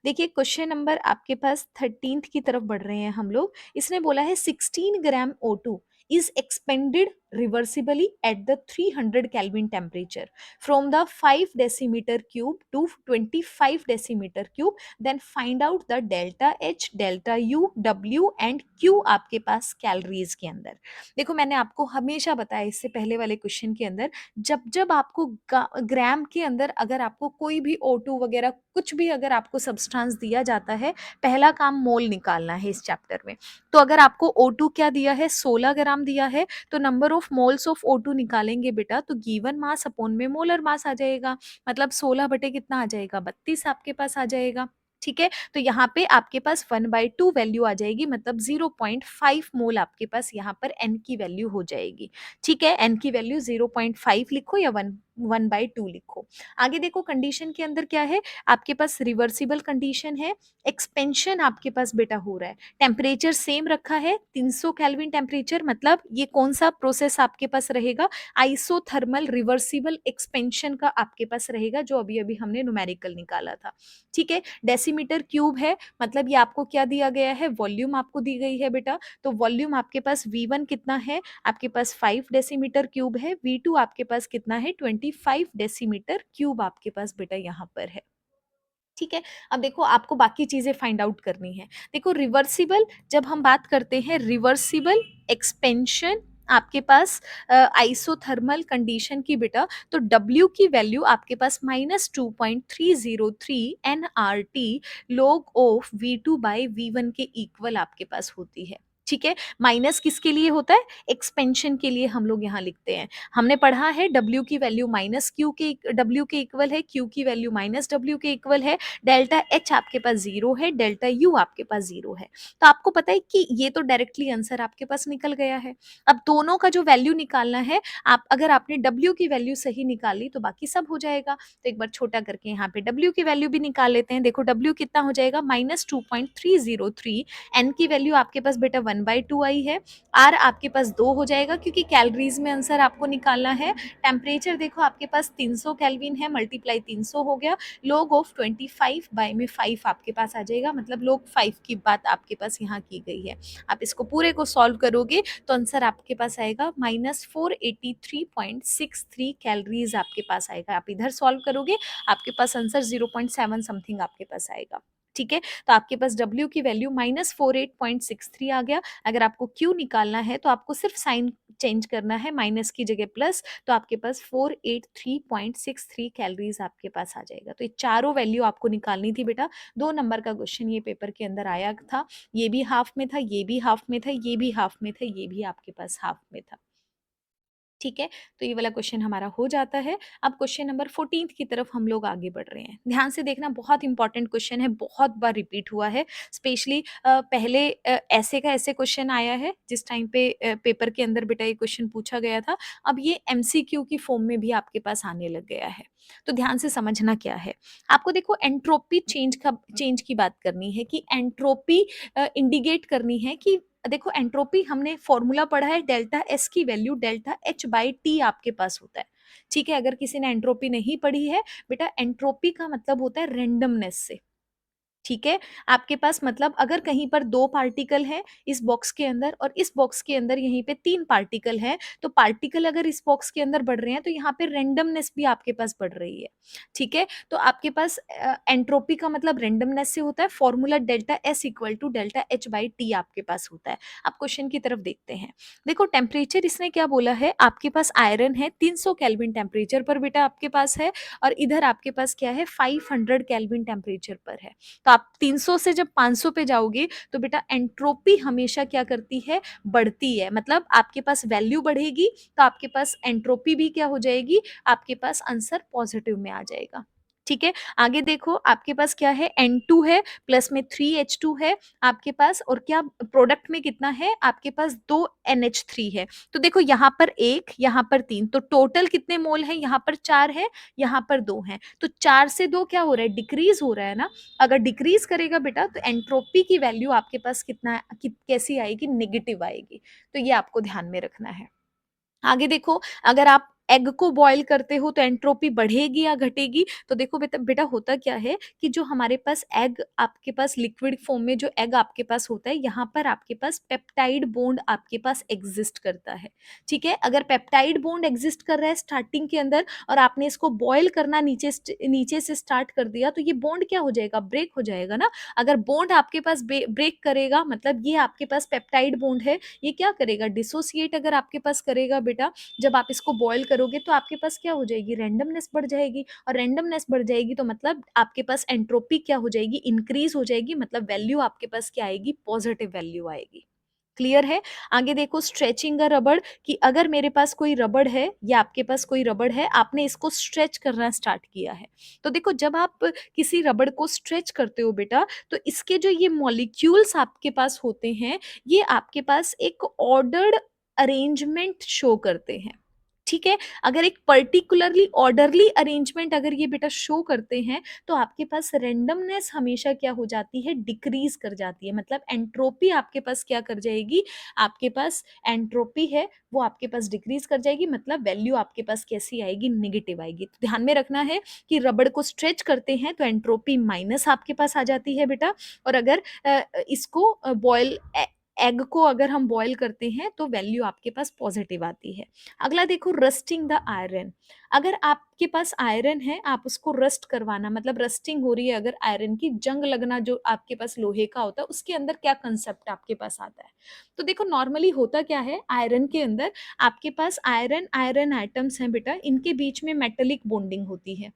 देखिए क्वेश्चन नंबर आपके पास 13th की तरफ बढ़ रहे हैं हम लोग। इसने बोला है 16 ग्राम O2 is expended reversibly at the 300 Kelvin temperature from the 5 decimeter cube to 25 decimeter cube, then find out the delta H, delta U, W and Q आपके पास कैलोरीज के अंदर। देखो मैंने आपको हमेशा बताया इससे पहले वाले क्वेश्चन के अंदर, जब जब आपको ग्राम के अंदर अगर आपको कोई भी O2 वगैरह कुछ भी अगर आपको सब्सटेंस दिया जाता है, पहला काम मोल निकालना है इस चैप्टर में। तो अगर आपको O2 क्या दिया है, 16 ग्राम दिया है, तो number of moles of O2 निकालेंगे बेटा तो गिवन मास अपॉन में मोलर मास आ जाएगा, मतलब 16 बटे कितना आ जाएगा, 32 आपके पास आ जाएगा। ठीक है? तो यहाँ पे आपके पास 1/2 वैल्यू आ जाएगी, मतलब 0.5 मोल आपके पास यहाँ पर n की वैल्यू हो जाएगी। ठीक है? n की वैल्यू 0.5 लिखो या 1/2 लिखो। आगे देखो कंडीशन के अंदर क्या है, आपके पास रिवर्सिबल कंडीशन है, एक्सपेंशन आपके पास बेटा हो रहा है, टेम्परेचर सेम रखा है 300 केल्विन टेम्परेचर, मतलब ये कौन सा प्रोसेस आपके पास रहेगा, आइसोथर्मल रिवर्सिबल एक्सपेंशन का आपके पास रहेगा, जो अभी अभी हमने न्यूमेरिकल निकाला था। ठीक है? डेसीमीटर क्यूब है, मतलब ये आपको क्या दिया गया है, वॉल्यूम आपको दी गई है बेटा। तो वॉल्यूम आपके पास V1 कितना है, आपके पास 5 डेसीमीटर क्यूब है, V2 आपके पास कितना है, 25 डेसीमीटर क्यूब आपके पास बेटा यहाँ पर है। ठीक है? अब देखो आपको बाकी चीज़ें फाइंड आउट करनी है। देखो रिवर्सिबल, जब हम बात करते हैं रिवर्सिबल एक्सपेंशन आपके पास आइसोथर्मल कंडीशन की बेटा, तो W की वैल्यू आपके पास -2.303 nRT log of V2 by V1 के इक्वल आपके पास होती है। ठीक है? माइनस किसके लिए होता है? एक्सपेंशन के लिए हम लोग यहाँ लिखते हैं। हमने पढ़ा है W की वैल्यू माइनस क्यू के W के इक्वल है, Q की वैल्यू माइनस W के इक्वल है, डेल्टा H आपके पास 0 है, डेल्टा U आपके पास 0 है। तो आपको पता है कि ये तो डायरेक्टली आंसर आपके पास निकल गया है। अब दोनों का जो वैल्यू निकालना है, आप अगर आपने W की वैल्यू सही निकाली तो बाकी सब हो जाएगा। तो एक बार छोटा करके यहाँ पे W की वैल्यू भी निकाल लेते हैं। देखो W कितना हो जाएगा, -2.303, N की वैल्यू आपके पास बेटा 1/2 आई है, R आपके पास 2 हो जाएगा क्योंकि कैलोरीज में आंसर आपको निकालना है। टेम्परेचर देखो आपके पास 300 केल्विन है, मल्टीप्लाई 300 हो गया, log ऑफ 25 बाय में 5 आपके पास आ जाएगा, मतलब log 5 की बात आपके पास यहाँ की गई है। आप इसको पूरे को सॉल्व करोगे तो आंसर आपके पास आएगा -483.63 कैलोरीज आपके पास आएगा। आप इधर सॉल्व करोगे, आपके पास आंसर 0.7 समथिंग आपके पास आएगा। ठीक है? तो आपके पास W की वैल्यू -48.63 आ गया। अगर आपको Q निकालना है तो आपको सिर्फ साइन चेंज करना है, माइनस की जगह प्लस, तो आपके पास 483.63 कैलोरीज आपके पास आ जाएगा। तो ये चारों वैल्यू आपको निकालनी थी बेटा। 2 नंबर का क्वेश्चन ये पेपर के अंदर आया था। ये भी हाफ में था, ये भी हाफ में था, ये भी हाफ में था, ये भी आपके पास हाफ में था। ठीक है? तो ये वाला क्वेश्चन हमारा हो जाता है। अब क्वेश्चन नंबर 14th की तरफ हम लोग आगे बढ़ रहे हैं। ध्यान से देखना, बहुत इंपॉर्टेंट क्वेश्चन है, बहुत बार रिपीट हुआ है। स्पेशली पहले ऐसे का ऐसे क्वेश्चन आया है जिस टाइम पे पेपर के अंदर बेटा ये क्वेश्चन पूछा गया था। अब ये एमसीक्यू की फॉर्म में भी आपके पास आने लग गया है। तो ध्यान से समझना क्या है। आपको देखो एंट्रोपी चेंज की बात करनी है कि एंट्रोपी इंडिकेट करनी है कि देखो एंट्रोपी हमने फॉर्मूला पढ़ा है, डेल्टा एस की value delta H by T आपके पास होता है। ठीक है? अगर किसी ने एंट्रोपी नहीं पढ़ी है बेटा, एंट्रोपी का मतलब होता है रेंडमनेस से। ठीक है? आपके पास मतलब अगर कहीं पर 2 पार्टिकल हैं इस बॉक्स के अंदर और इस बॉक्स के अंदर यहीं पे 3 पार्टिकल हैं, तो पार्टिकल अगर इस बॉक्स के अंदर बढ़ रहे हैं तो यहाँ पे रैंडमनेस भी आपके पास बढ़ रही है। ठीक है? तो आपके पास एंट्रोपी का मतलब रैंडमनेस से होता है, formula delta S equal to delta H by T आपके पास होता है। अब क्वेश्चन की तरफ देखते हैं। देखो टेम्परेचर इसने क्या बोला है, आपके पास आयरन है 300 केल्विन टेम्परेचर पर बेटा आपके पास है, और इधर आपके पास क्या है 500 केल्विन टेम्परेचर पर है। तो आप 300 से जब 500 पे जाओगे तो बेटा एंट्रोपी हमेशा क्या करती है, बढ़ती है। मतलब आपके पास वैल्यू बढ़ेगी तो आपके पास एंट्रोपी भी क्या हो जाएगी, आपके पास आंसर पॉजिटिव में आ जाएगा। ठीक है? आगे देखो आपके पास क्या है, N2 है, प्लस में 3H2 है आपके पास, और क्या प्रोडक्ट में कितना है आपके पास, 2 NH3 है। तो देखो यहाँ पर 1, यहाँ पर 3, तो टोटल कितने मोल है, यहाँ पर 4 है, यहाँ पर 2 है। तो 4 से 2 क्या हो रहा है, डिक्रीज हो रहा है ना। अगर डिक्रीज करेगा बेटा तो एंट्रोपी की वैल्यू आपके पास कैसी आएगी, नेगेटिव आएगी। तो ये आपको ध्यान में रखना है। आगे देखो, अगर आप एग को बॉईल करते हो तो एंट्रोपी बढ़ेगी या घटेगी, तो देखो बेटा बेटा होता क्या है कि जो हमारे पास एग, आपके पास लिक्विड फॉर्म में जो एग आपके पास होता है, यहाँ पर आपके पास पेप्टाइड बॉन्ड आपके पास एग्जिस्ट करता है। ठीक है? अगर पेप्टाइड बॉन्ड एग्जिस्ट कर रहा है स्टार्टिंग के अंदर और आपने इसको बॉईल करना नीचे से स्टार्ट कर दिया, तो ये बॉन्ड क्या हो जाएगा, ब्रेक हो जाएगा ना। अगर बॉन्ड आपके पास ब्रेक करेगा, मतलब ये आपके पास पेप्टाइड बॉन्ड है, ये क्या करेगा, डिसोसिएट अगर आपके पास करेगा बेटा, जब आप इसको बॉयल करोगे तो आपके पास क्या हो जाएगी, रैंडमनेस बढ़ जाएगी, और रैंडमनेस बढ़ जाएगी तो मतलब आपके पास एंट्रोपी क्या हो जाएगी, इंक्रीज हो जाएगी, मतलब वैल्यू आपके पास क्या आएगी, पॉजिटिव वैल्यू आएगी। क्लियर है? आगे देखो स्ट्रेचिंग अ रबड़ कि अगर मेरे पास कोई रबड़ है या आपके पास कोई रबड़ है, आपने इसको स्ट्रेच करना स्टार्ट किया है। तो देखो जब आप किसी रबड़ को स्ट्रेच करते हो बेटा, तो इसके जो ये मॉलिक्यूल्स आपके पास होते हैं, ये आपके पास एक ऑर्डर्ड अरेंजमेंट शो करते हैं। ठीक है? अगर एक पर्टिकुलरली ऑर्डरली अरेंजमेंट अगर ये बेटा शो करते हैं, तो आपके पास रैंडमनेस हमेशा क्या हो जाती है, डिक्रीज कर जाती है। मतलब एंट्रोपी आपके पास क्या कर जाएगी, आपके पास एंट्रोपी है वो आपके पास डिक्रीज कर जाएगी, मतलब वैल्यू आपके पास कैसी आएगी, नेगेटिव आएगी। तो ध्यान में रखना है कि रबड़ को स्ट्रेच करते हैं तो एंट्रोपी माइनस आपके पास आ जाती है बेटा। और अगर इसको बॉयल एग को अगर हम बॉयल करते हैं तो वैल्यू आपके पास पॉजिटिव आती है। अगला देखो रस्टिंग द आयरन। अगर आपके पास आयरन है, आप उसको रस्ट करवाना, मतलब रस्टिंग हो रही है अगर आयरन की, जंग लगना जो आपके पास लोहे का होता है, उसके अंदर क्या कंसेप्ट आपके पास आता है। तो देखो नॉर्मली होता क्या है, आयरन के अंदर आपके पास आयरन आयरन एटम्स हैं बेटा, इनके बीच में मेटेलिक बॉन्डिंग होती है।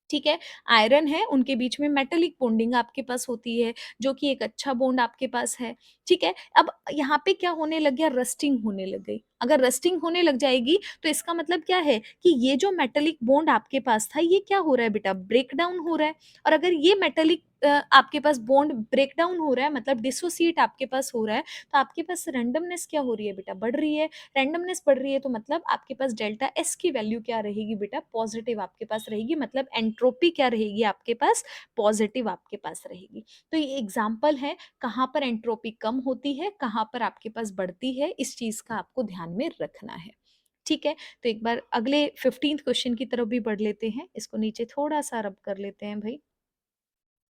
ठीक है, आयरन है, उनके बीच में मेटेलिक बॉन्डिंग आपके पास होती है, जो कि एक अच्छा बॉन्ड आपके पास है। ठीक है, अब यहाँ पे क्या होने लग गया, रस्टिंग होने लग गई। अगर रस्टिंग होने लग जाएगी तो इसका मतलब क्या है कि ये जो मेटेलिक बॉन्ड आपके पास था, ये क्या हो रहा है बेटा, ब्रेक डाउन हो रहा है। और अगर ये मेटेलिक आपके पास बॉन्ड ब्रेक डाउन हो रहा है, मतलब डिसोसिएट आपके पास हो रहा है, तो आपके पास रैंडमनेस क्या हो रही है बेटा, बढ़ रही है। रैंडमनेस बढ़ रही है तो मतलब आपके पास डेल्टा एस की वैल्यू क्या रहेगी बेटा, पॉजिटिव आपके पास रहेगी। मतलब एंट्रोपी क्या रहेगी आपके पास, पॉजिटिव आपके पास रहेगी। तो ये एग्जाम्पल है कहाँ पर एंट्रोपी कम होती है, कहाँ पर आपके पास बढ़ती है, इस चीज का आपको ध्यान में रखना है। ठीक है, तो एक बार अगले 15th क्वेश्चन की तरफ भी बढ़ लेते हैं, इसको नीचे थोड़ा सा रब कर लेते हैं भाई।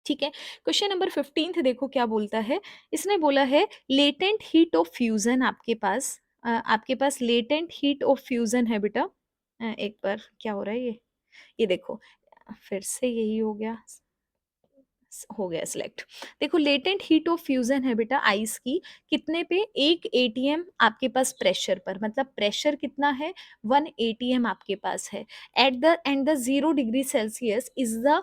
ठीक है, क्वेश्चन नंबर 15th देखो क्या बोलता है। इसने बोला है लेटेंट हीट ऑफ फ्यूजन आपके पास, आपके पास लेटेंट हीट ऑफ फ्यूजन है बेटा। एक बार क्या हो रहा है ये देखो, फिर से यही हो गया, हो गया सिलेक्ट। देखो लेटेंट हीट ऑफ फ्यूजन है बेटा आइस की, कितने पे, 1 atm आपके पास प्रेशर पर, मतलब प्रेशर कितना है, 1 atm आपके पास है। At the end the 0 degree Celsius is the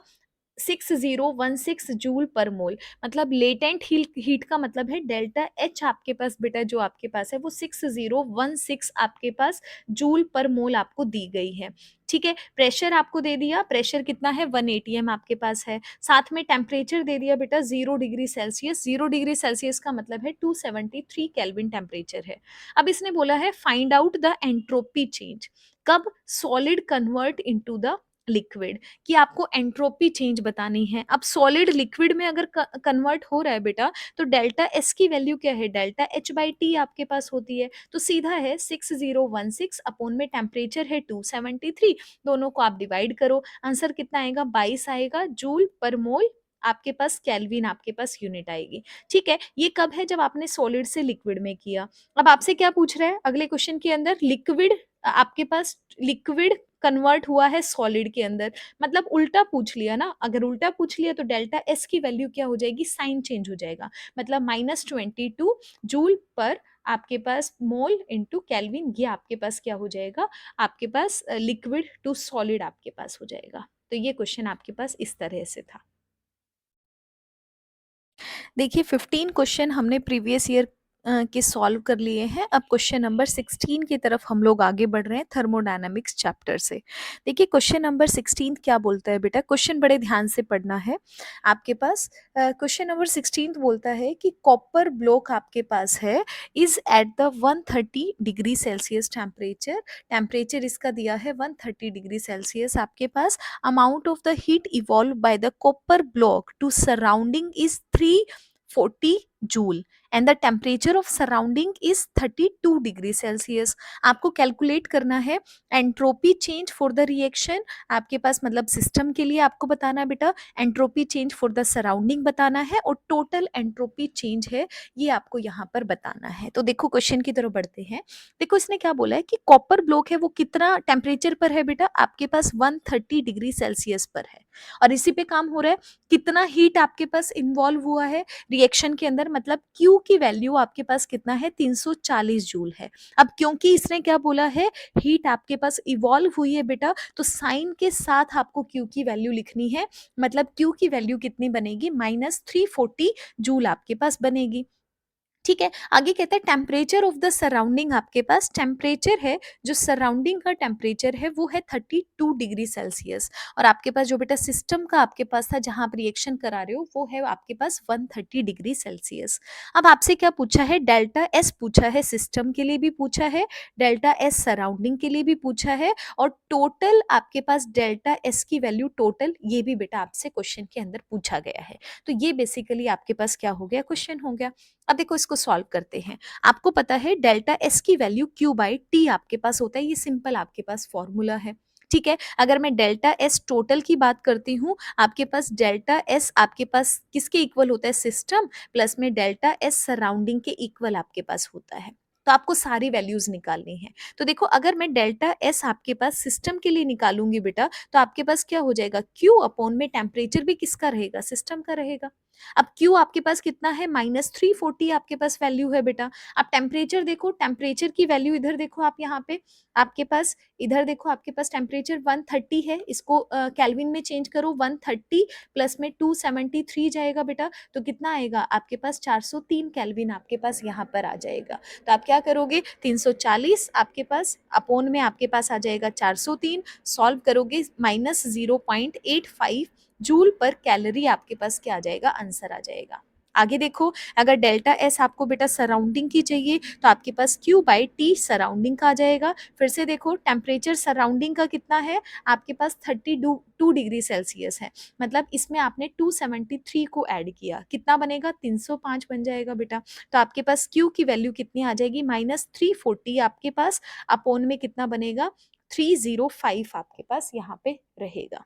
6016 joule per mole. मतलब लेटेंट हीट का मतलब है डेल्टा एच आपके पास बेटा, जो आपके पास है वो 6016 आपके पास जूल पर मोल आपको दी गई है। ठीक है, प्रेशर आपको दे दिया, प्रेशर कितना है, 1 atm आपके पास है। साथ में टेम्परेचर दे दिया बेटा 0 डिग्री सेल्सियस, 0 डिग्री सेल्सियस का मतलब है 273 केल्विन टेम्परेचर है। अब इसने बोला है find out the entropy change, कब solid convert into the liquid, कि आपको एंट्रोपी चेंज बतानी है। अब सॉलिड लिक्विड में अगर कन्वर्ट हो रहा है बेटा, तो डेल्टा एस की वैल्यू क्या है, डेल्टा एच बाई टी आपके पास होती है। तो सीधा है 6016 अपॉन में टेम्परेचर है 273, दोनों को आप डिवाइड करो, आंसर कितना आएगा, 22 आएगा जूल पर मोल। आपके पास केल्विन आपके पास यूनिट आएगी। ठीक है, ये कब है, जब आपने सॉलिड से लिक्विड में किया। अब आपसे क्या पूछ रहा है अगले क्वेश्चन के अंदर, लिक्विड आपके पास, लिक्विड कन्वर्ट हुआ है सॉलिड के अंदर, मतलब उल्टा पूछ लिया ना। अगर उल्टा पूछ लिया तो डेल्टा एस की वैल्यू क्या हो जाएगी, साइन चेंज हो जाएगा, मतलब -22 जूल पर आपके पास मोल इंटू कैलविन, ये आपके पास क्या हो जाएगा, आपके पास लिक्विड टू सॉलिड आपके पास हो जाएगा। तो ये क्वेश्चन आपके पास इस तरह से था। देखिए 15 क्वेश्चन हमने प्रीवियस ईयर के सॉल्व कर लिए हैं। अब क्वेश्चन नंबर 16 की तरफ हम लोग आगे बढ़ रहे हैं थर्मोडायनामिक्स चैप्टर से। देखिए क्वेश्चन नंबर 16 क्या बोलता है बेटा, क्वेश्चन बड़े ध्यान से पढ़ना है आपके पास। क्वेश्चन नंबर 16 बोलता है कि कॉपर ब्लॉक आपके पास है, is at the 130 degree Celsius temperature, temperature इसका दिया है 130 डिग्री सेल्सियस आपके पास। Amount of the heat evolve by the copper block to surrounding is 340 joule and the temperature of surrounding is 32 degree Celsius. आपको calculate करना है entropy change for the reaction, आपके पास मतलब सिस्टम के लिए आपको बताना है बेटा, entropy change for the surrounding बताना है, और टोटल एंट्रोपी चेंज है ये आपको यहाँ पर बताना है। तो देखो क्वेश्चन की तरफ बढ़ते हैं। देखो इसने क्या बोला है कि कॉपर ब्लॉक है वो कितना टेम्परेचर पर है बेटा, आपके पास 130 डिग्री सेल्सियस पर है, और इसी पे काम हो रहा है। कितना हीट आपके पास इन्वॉल्व हुआ है रिएक्शन के अंदर, मतलब Q की वैल्यू आपके पास कितना है, 340 जूल है। अब क्योंकि इसने क्या बोला है, हीट आपके पास इवॉल्व हुई है बेटा, तो साइन के साथ आपको Q की वैल्यू लिखनी है। मतलब Q की वैल्यू कितनी बनेगी, -340 जूल आपके पास बनेगी। ठीक है, आगे कहता है टेम्परेचर ऑफ द सराउंडिंग, आपके पास टेम्परेचर है, जो सराउंडिंग का टेम्परेचर है वो है 32 डिग्री सेल्सियस, और आपके पास जो बेटा सिस्टम का आपके पास था जहां आप रिएक्शन करा रहे हो वो है आपके पास 130 डिग्री सेल्सियस। अब आपसे क्या पूछा है, डेल्टा एस पूछा है, सिस्टम के लिए भी पूछा है, डेल्टा एस सराउंडिंग के लिए भी पूछा है, और टोटल आपके पास डेल्टा एस की वैल्यू टोटल, ये भी बेटा आपसे क्वेश्चन के अंदर पूछा गया है। तो ये बेसिकली आपके पास क्या हो गया, क्वेश्चन हो गया। अब देखो इसको सॉल्व करते हैं। आपको पता है डेल्टा एस की वैल्यू क्यू बाई टी आपके पास होता है, ये सिंपल आपके पास फॉर्मूला है। ठीक है, अगर मैं डेल्टा एस टोटल की बात करती हूँ, आपके पास डेल्टा एस आपके पास किसके इक्वल होता है, सिस्टम प्लस में डेल्टा एस सराउंडिंग के इक्वल आपके पास होता है। तो आपको सारी वैल्यूज निकालनी है। तो देखो अगर मैं डेल्टा एस आपके पास सिस्टम के लिए निकालूंगी बेटा, तो आपके पास क्या हो जाएगा, क्यू अपॉन में टेम्परेचर भी किसका रहेगा, सिस्टम का रहेगा। अब Q आपके पास कितना है, -340 आपके पास वैल्यू है बेटा। अब टेम्परेचर देखो, टेम्परेचर की वैल्यू इधर देखो आप, यहाँ पे आपके पास इधर देखो, आपके पास टेम्परेचर 130 है, इसको केल्विन में चेंज करो, 130 प्लस में 273 जाएगा बेटा, तो कितना आएगा आपके पास 403 केल्विन आपके पास यहाँ पर आ जाएगा। तो आप क्या करोगे, 340 आपके पास अपोन में आपके पास आ जाएगा 403, सॉल्व करोगे -0.85 जूल पर कैलोरी आपके पास क्या आ जाएगा, आंसर आ जाएगा। आगे देखो, अगर डेल्टा एस आपको बेटा सराउंडिंग की चाहिए तो आपके पास क्यू बाई टी सराउंडिंग का आ जाएगा। फिर से देखो टेम्परेचर सराउंडिंग का कितना है, आपके पास 32 डिग्री सेल्सियस है, मतलब इसमें आपने 273 को ऐड किया, कितना बनेगा, 305 बन जाएगा बेटा। तो आपके पास क्यू की वैल्यू कितनी आ जाएगी, -340 आपके पास अपोन में कितना बनेगा, 305 आपके पास यहाँ पे रहेगा।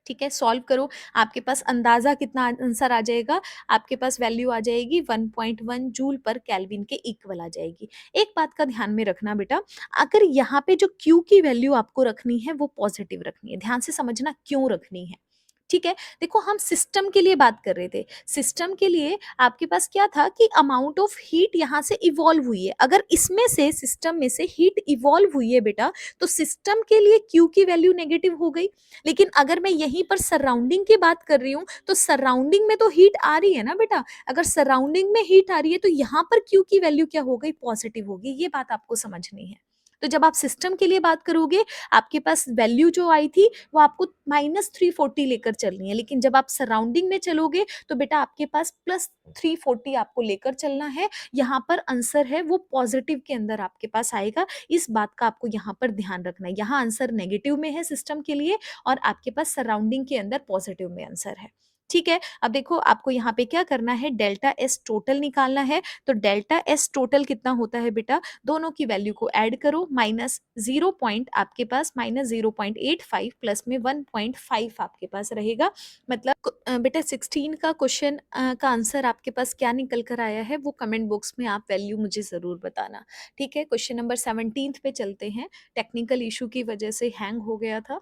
ठीक है, सॉल्व करो, आपके पास अंदाजा कितना आंसर आ जाएगा, आपके पास वैल्यू आ जाएगी 1.1 जूल पर केल्विन के इक्वल आ जाएगी। एक बात का ध्यान में रखना बेटा, अगर यहाँ पे जो Q की वैल्यू आपको रखनी है वो पॉजिटिव रखनी है, ध्यान से समझना क्यों रखनी है। ठीक है, देखो हम सिस्टम के लिए बात कर रहे थे, सिस्टम के लिए आपके पास क्या था कि अमाउंट ऑफ हीट यहाँ से इवॉल्व हुई है, अगर इसमें से सिस्टम में से हीट इवॉल्व हुई है बेटा, तो सिस्टम के लिए Q की वैल्यू नेगेटिव हो गई। लेकिन अगर मैं यहीं पर सराउंडिंग की बात कर रही हूँ, तो सराउंडिंग में तो हीट आ रही है ना बेटा, अगर सराउंडिंग में हीट आ रही है तो यहाँ पर क्यू की वैल्यू क्या हो गई, पॉजिटिव होगी, ये बात आपको समझनी है। तो जब आप सिस्टम के लिए बात करोगे, आपके पास वैल्यू जो आई थी वो आपको -340 लेकर चलनी है, लेकिन जब आप सराउंडिंग में चलोगे तो बेटा आपके पास +340 आपको लेकर चलना है। यहाँ पर आंसर है वो पॉजिटिव के अंदर आपके पास आएगा, इस बात का आपको यहाँ पर ध्यान रखना है। यहाँ आंसर नेगेटिव में है सिस्टम के लिए, और आपके पास सराउंडिंग के अंदर पॉजिटिव में आंसर है। ठीक है, अब देखो आपको यहाँ पे क्या करना है, डेल्टा एस टोटल निकालना है। तो डेल्टा एस टोटल कितना होता है बेटा, दोनों की वैल्यू को ऐड करो, माइनस 0 पॉइंट आपके पास -0.85 प्लस में 1.5 आपके पास रहेगा। मतलब बेटा 16 का क्वेश्चन का आंसर आपके पास क्या निकल कर आया है वो कमेंट बॉक्स में आप वैल्यू मुझे ज़रूर बताना। ठीक है, क्वेश्चन नंबर 17 पे चलते हैं। टेक्निकल इशू की वजह से हैंग हो गया था,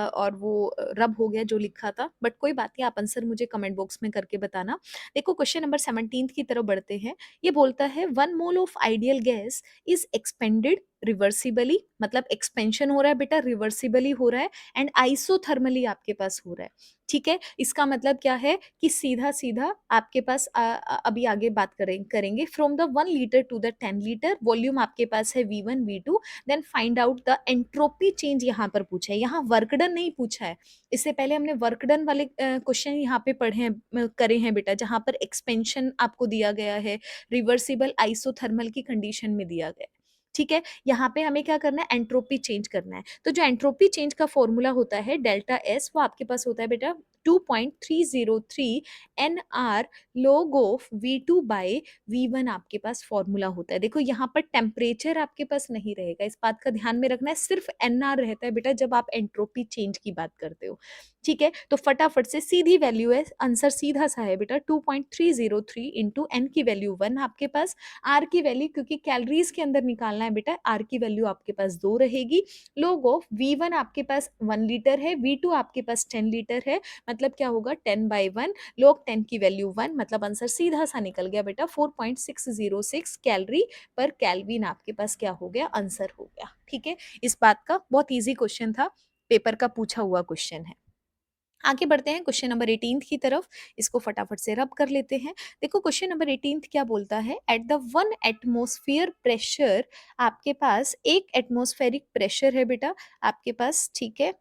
और वो रब हो गया जो लिखा था, बट कोई बात नहीं, आप आंसर मुझे कमेंट बॉक्स में करके बताना। देखो क्वेश्चन नंबर 17 की तरफ बढ़ते हैं। ये बोलता है 1 mole of ideal gas is expanded reversibly, मतलब एक्सपेंशन हो रहा है बेटा, रिवर्सिबली हो रहा है, एंड आइसोथर्मली आपके पास हो रहा है। ठीक है, इसका मतलब क्या है कि सीधा सीधा आपके पास अभी आगे बात करेंगे from the 1 litre to the 10 litre, volume आपके पास है V1 V2, then find out the entropy change, यहाँ पर पूछा है, यहाँ वर्क डन नहीं पूछा है। इससे पहले हमने वर्क डन वाले क्वेश्चन यहाँ पे पढ़े हैं, करे हैं बेटा, जहाँ पर एक्सपेंशन आपको दिया गया है, रिवर्सिबल आइसोथर्मल की कंडीशन में दिया गया है। ठीक है, यहाँ पे हमें क्या करना है, एंट्रोपी चेंज करना है। तो जो एंट्रोपी चेंज का फॉर्मूला होता है डेल्टा एस, वो आपके पास होता है बेटा 2.303 n R log of V2 by V1 आपके पास फॉर्मूला होता है। देखो यहाँ पर टेम्परेचर आपके पास नहीं रहेगा, इस बात का ध्यान में रखना है, सिर्फ NR रहता है बेटा जब आप एंट्रोपी चेंज की बात करते हो। ठीक है, तो फटाफट से सीधी वैल्यू है, आंसर सीधा सा है बेटा 2.303 इंटू एन की वैल्यू 1 आपके पास, आर की वैल्यू क्योंकि कैलोरीज के अंदर निकालना है बेटा, आर की वैल्यू आपके पास 2 रहेगी, log ऑफ V1 आपके पास 1 लीटर है, V2 आपके पास 10 लीटर है, मतलब क्या होगा 10/1, log 10 की वैल्यू 1, मतलब आंसर सीधा सा निकल गया बेटा 4.606 कैलोरी पर केल्विन आपके पास क्या हो गया, आंसर हो गया। ठीक है, इस बात का बहुत इजी क्वेश्चन था, पेपर का पूछा हुआ क्वेश्चन है। आगे बढ़ते हैं क्वेश्चन नंबर 18 की तरफ। इसको फटाफट से रब कर लेते हैं। देखो क्वेश्चन नंबर 18 क्या बोलता है, at the one atmosphere pressure, आपके पास एक एटमॉस्फेरिक प्रेशर है बेटा आपके पास, ठीक है।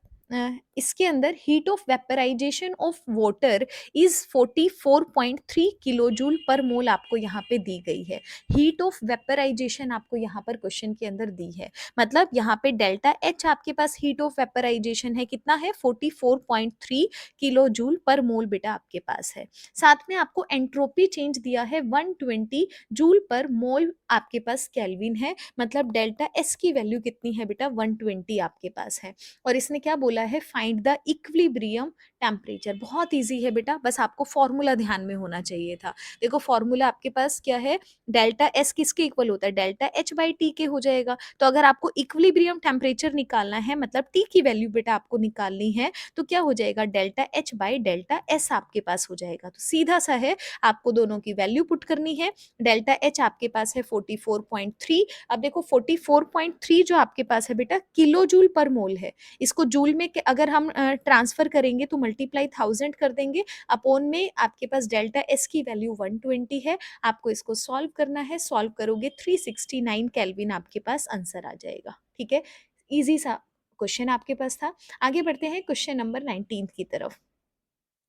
इसके अंदर heat of vaporization of water is 44.3 kilo joule per mole आपको यहाँ पे दी गई है। हीट ऑफ वेपराइजेशन आपको यहाँ पर क्वेश्चन के अंदर दी है, मतलब यहाँ पे डेल्टा एच आपके पास हीट ऑफ वेपराइजेशन है, कितना है 44.3 किलो जूल पर मोल बेटा आपके पास है। साथ में आपको एंट्रोपी चेंज दिया है 120 जूल पर मोल आपके पास केल्विन है, मतलब डेल्टा एस की वैल्यू कितनी है बेटा 120 आपके पास है। और इसने क्या बोला है, फाइंड द इक्विलिब्रियम टेम्परेचर। बहुत इजी है बेटा, बस आपको फॉर्मूला ध्यान में होना चाहिए था। देखो फॉर्मूला आपके पास क्या है, डेल्टा एस किसके इक्वल होता है, डेल्टा एच बाई टी के हो जाएगा। तो अगर आपको इक्विलिब्रियम टेम्परेचर निकालना है, मतलब टी की वैल्यू बेटा आपको निकालनी है, तो क्या हो जाएगा, delta H by delta S आपके पास हो जाएगा। तो सीधा सा है, आपको दोनों की वैल्यू पुट करनी है। डेल्टा एच आपके पास है 44.3। अब देखो 44.3 जो आपके पास है बेटा किलो जूल पर मोल है। इसको जूल में अगर हम ट्रांसफर करेंगे तो मल्टीप्लाई 1000 कर देंगे, अपॉन में आपके पास डेल्टा एस की वैल्यू 120 है। आपको इसको सॉल्व करना है, सॉल्व करोगे 369 केल्विन आपके पास आंसर आ जाएगा, ठीक है। इजी सा क्वेश्चन आपके पास था। आगे बढ़ते हैं क्वेश्चन नंबर 19 की तरफ।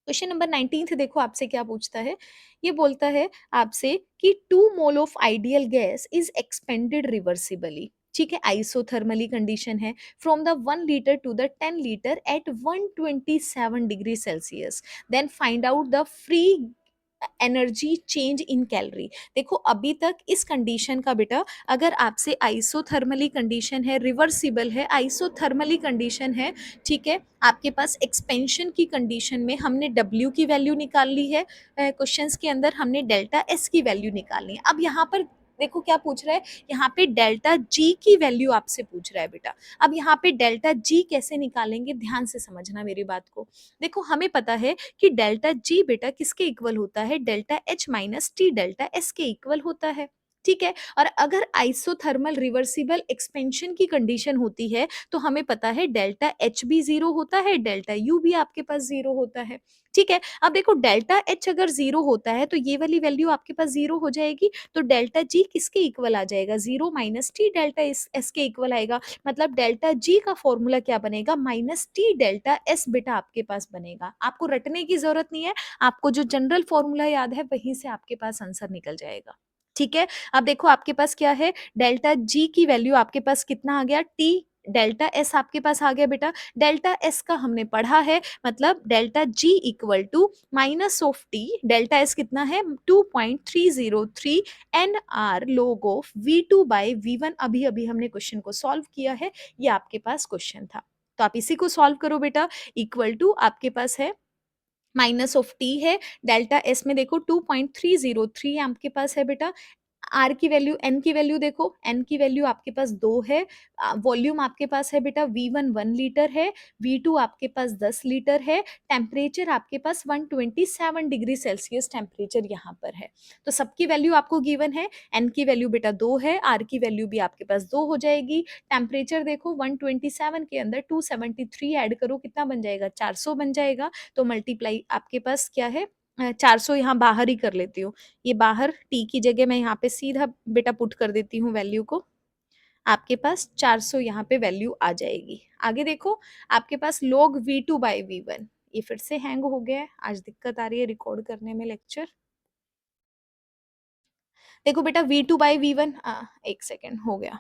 क्वेश्चन नंबर 19 देखो आपसे क्या पूछता है, ये बोलता है आपसे कि 2 mole of ideal gas is expanded reversibly, ठीक है, आइसोथर्मली कंडीशन है, from the 1 litre to the 10 litre at 127 degree Celsius, then find out the free energy change in calorie. देखो अभी तक इस कंडीशन का बेटा, अगर आपसे आइसोथर्मली कंडीशन है, रिवर्सिबल है, आइसोथर्मली कंडीशन है, ठीक है, आपके पास एक्सपेंशन की कंडीशन में हमने W की वैल्यू निकाल ली है, क्वेश्चंस के अंदर हमने डेल्टा S की वैल्यू निकालनी है। अब यहाँ पर देखो क्या पूछ रहा है, यहाँ पे डेल्टा G की वैल्यू आपसे पूछ रहा है बेटा। अब यहाँ पे डेल्टा G कैसे निकालेंगे, ध्यान से समझना मेरी बात को। देखो हमें पता है कि डेल्टा G बेटा किसके इक्वल होता है, delta H minus T delta S के इक्वल होता है, ठीक है। और अगर आइसोथर्मल रिवर्सिबल एक्सपेंशन की कंडीशन होती है तो हमें पता है डेल्टा एच भी जीरो होता है, डेल्टा यू भी आपके पास जीरो होता है, ठीक है। अब देखो डेल्टा एच अगर जीरो होता है तो ये वाली वैल्यू आपके पास जीरो हो जाएगी, तो डेल्टा जी किसके इक्वल आ जाएगा, zero minus T delta S के इक्वल आएगा, मतलब डेल्टा जी का फॉर्मूला क्या बनेगा, माइनस टी डेल्टा एस बेटा आपके पास बनेगा। आपको रटने की जरूरत नहीं है, आपको जो जनरल फॉर्मूला याद है वहीं से आपके पास आंसर निकल जाएगा, ठीक है। अब देखो आपके पास क्या है, डेल्टा जी की वैल्यू आपके पास कितना आ गया, टी डेल्टा एस आपके पास आ गया बेटा। डेल्टा एस का हमने पढ़ा है, मतलब delta G equal to minus of T, delta S कितना है 2.303 n R log of V2 by V1। अभी अभी हमने क्वेश्चन को सॉल्व किया है, ये आपके पास क्वेश्चन था, तो आप इसी को सॉल्व करो बेटा। इक्वल टू आपके पास है माइनस ऑफ टी है, डेल्टा एस में देखो 2.303 आपके पास है बेटा। आर की वैल्यू, एन की वैल्यू देखो, एन की वैल्यू आपके पास 2 है। वॉल्यूम आपके पास है बेटा V1 1 लीटर है, V2 आपके पास 10 लीटर है, टेम्परेचर आपके पास 127 डिग्री सेल्सियस टेम्परेचर यहाँ पर है। तो सबकी वैल्यू आपको गिवन है, एन की वैल्यू बेटा 2 है, आर की वैल्यू भी आपके पास 2 हो जाएगी। टेम्परेचर देखो 127 के अंदर 273 ऐड करो, कितना बन जाएगा, 400 बन जाएगा। तो मल्टीप्लाई आपके पास क्या है, 400 यहाँ बाहर ही कर लेती हूँ, ये बाहर टी की जगह मैं यहाँ पे सीधा बेटा पुट कर देती हूँ वैल्यू को, आपके पास 400 यहाँ पे वैल्यू आ जाएगी। आगे देखो आपके पास log V2 बाई V1, ये फिर से हैंग हो गया है, आज दिक्कत आ रही है रिकॉर्ड करने में लेक्चर। देखो बेटा V2 बाई V1, एक सेकेंड हो गया,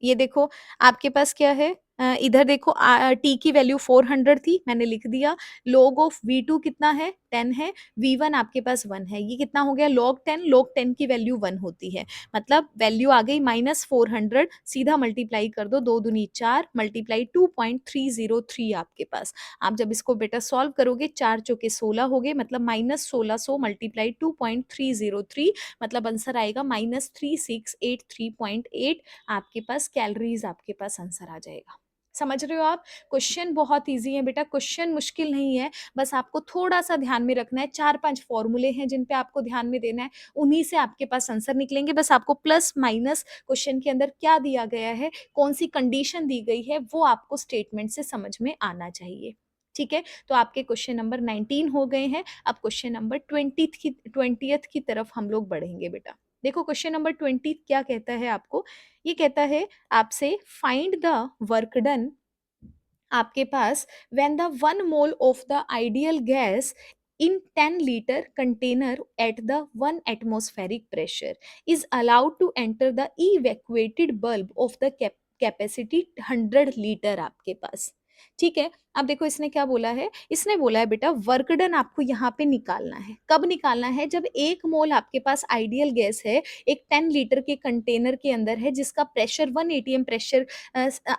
ये देखो आपके पास क्या है, इधर देखो टी की वैल्यू 400 थी, मैंने लिख दिया। log ऑफ V2 कितना है, 10 है, V1 आपके पास 1 है, ये कितना हो गया log 10, log 10 की वैल्यू 1 होती है, मतलब वैल्यू आ गई -400, सीधा मल्टीप्लाई कर दो, 2 दूनी 4 मल्टीप्लाई 2.303 आपके पास। आप जब इसको बेटा सॉल्व करोगे 4 चौके 16 हो गए, मतलब -1600 मल्टीप्लाई 2.303, मतलब आंसर आएगा -3683.8 आपके पास कैलोरीज, आपके पास आंसर आ जाएगा। समझ रहे हो आप, क्वेश्चन बहुत इजी है बेटा, क्वेश्चन मुश्किल नहीं है, बस आपको थोड़ा सा ध्यान में रखना है। 4-5 फॉर्मूले हैं जिन पे आपको ध्यान में देना है, उन्हीं से आपके पास आंसर निकलेंगे। बस आपको प्लस माइनस क्वेश्चन के अंदर क्या दिया गया है, कौन सी कंडीशन दी गई है, वो आपको स्टेटमेंट से समझ में आना चाहिए, ठीक है? तो आपके क्वेश्चन नंबर 19 हो गए हैं। अब क्वेश्चन नंबर 20th की तरफ हम लोग बढ़ेंगे बेटा। देखो क्वेश्चन नंबर 20 क्या कहता है आपको? ये कहता है आपसे फाइंड द वर्क डन आपके पास when the 1 mole of the ideal gas in 10 liter container at the 1 atmospheric pressure is allowed to enter the evacuated bulb of the capacity 100 litre आपके पास। ठीक है, अब देखो इसने क्या बोला है, इसने बोला है बेटा वर्क डन आपको यहाँ पे निकालना है। कब निकालना है? जब 1 मोल आपके पास आइडियल गैस है, एक 10 लीटर के कंटेनर के अंदर है जिसका प्रेशर 1 एटीएम प्रेशर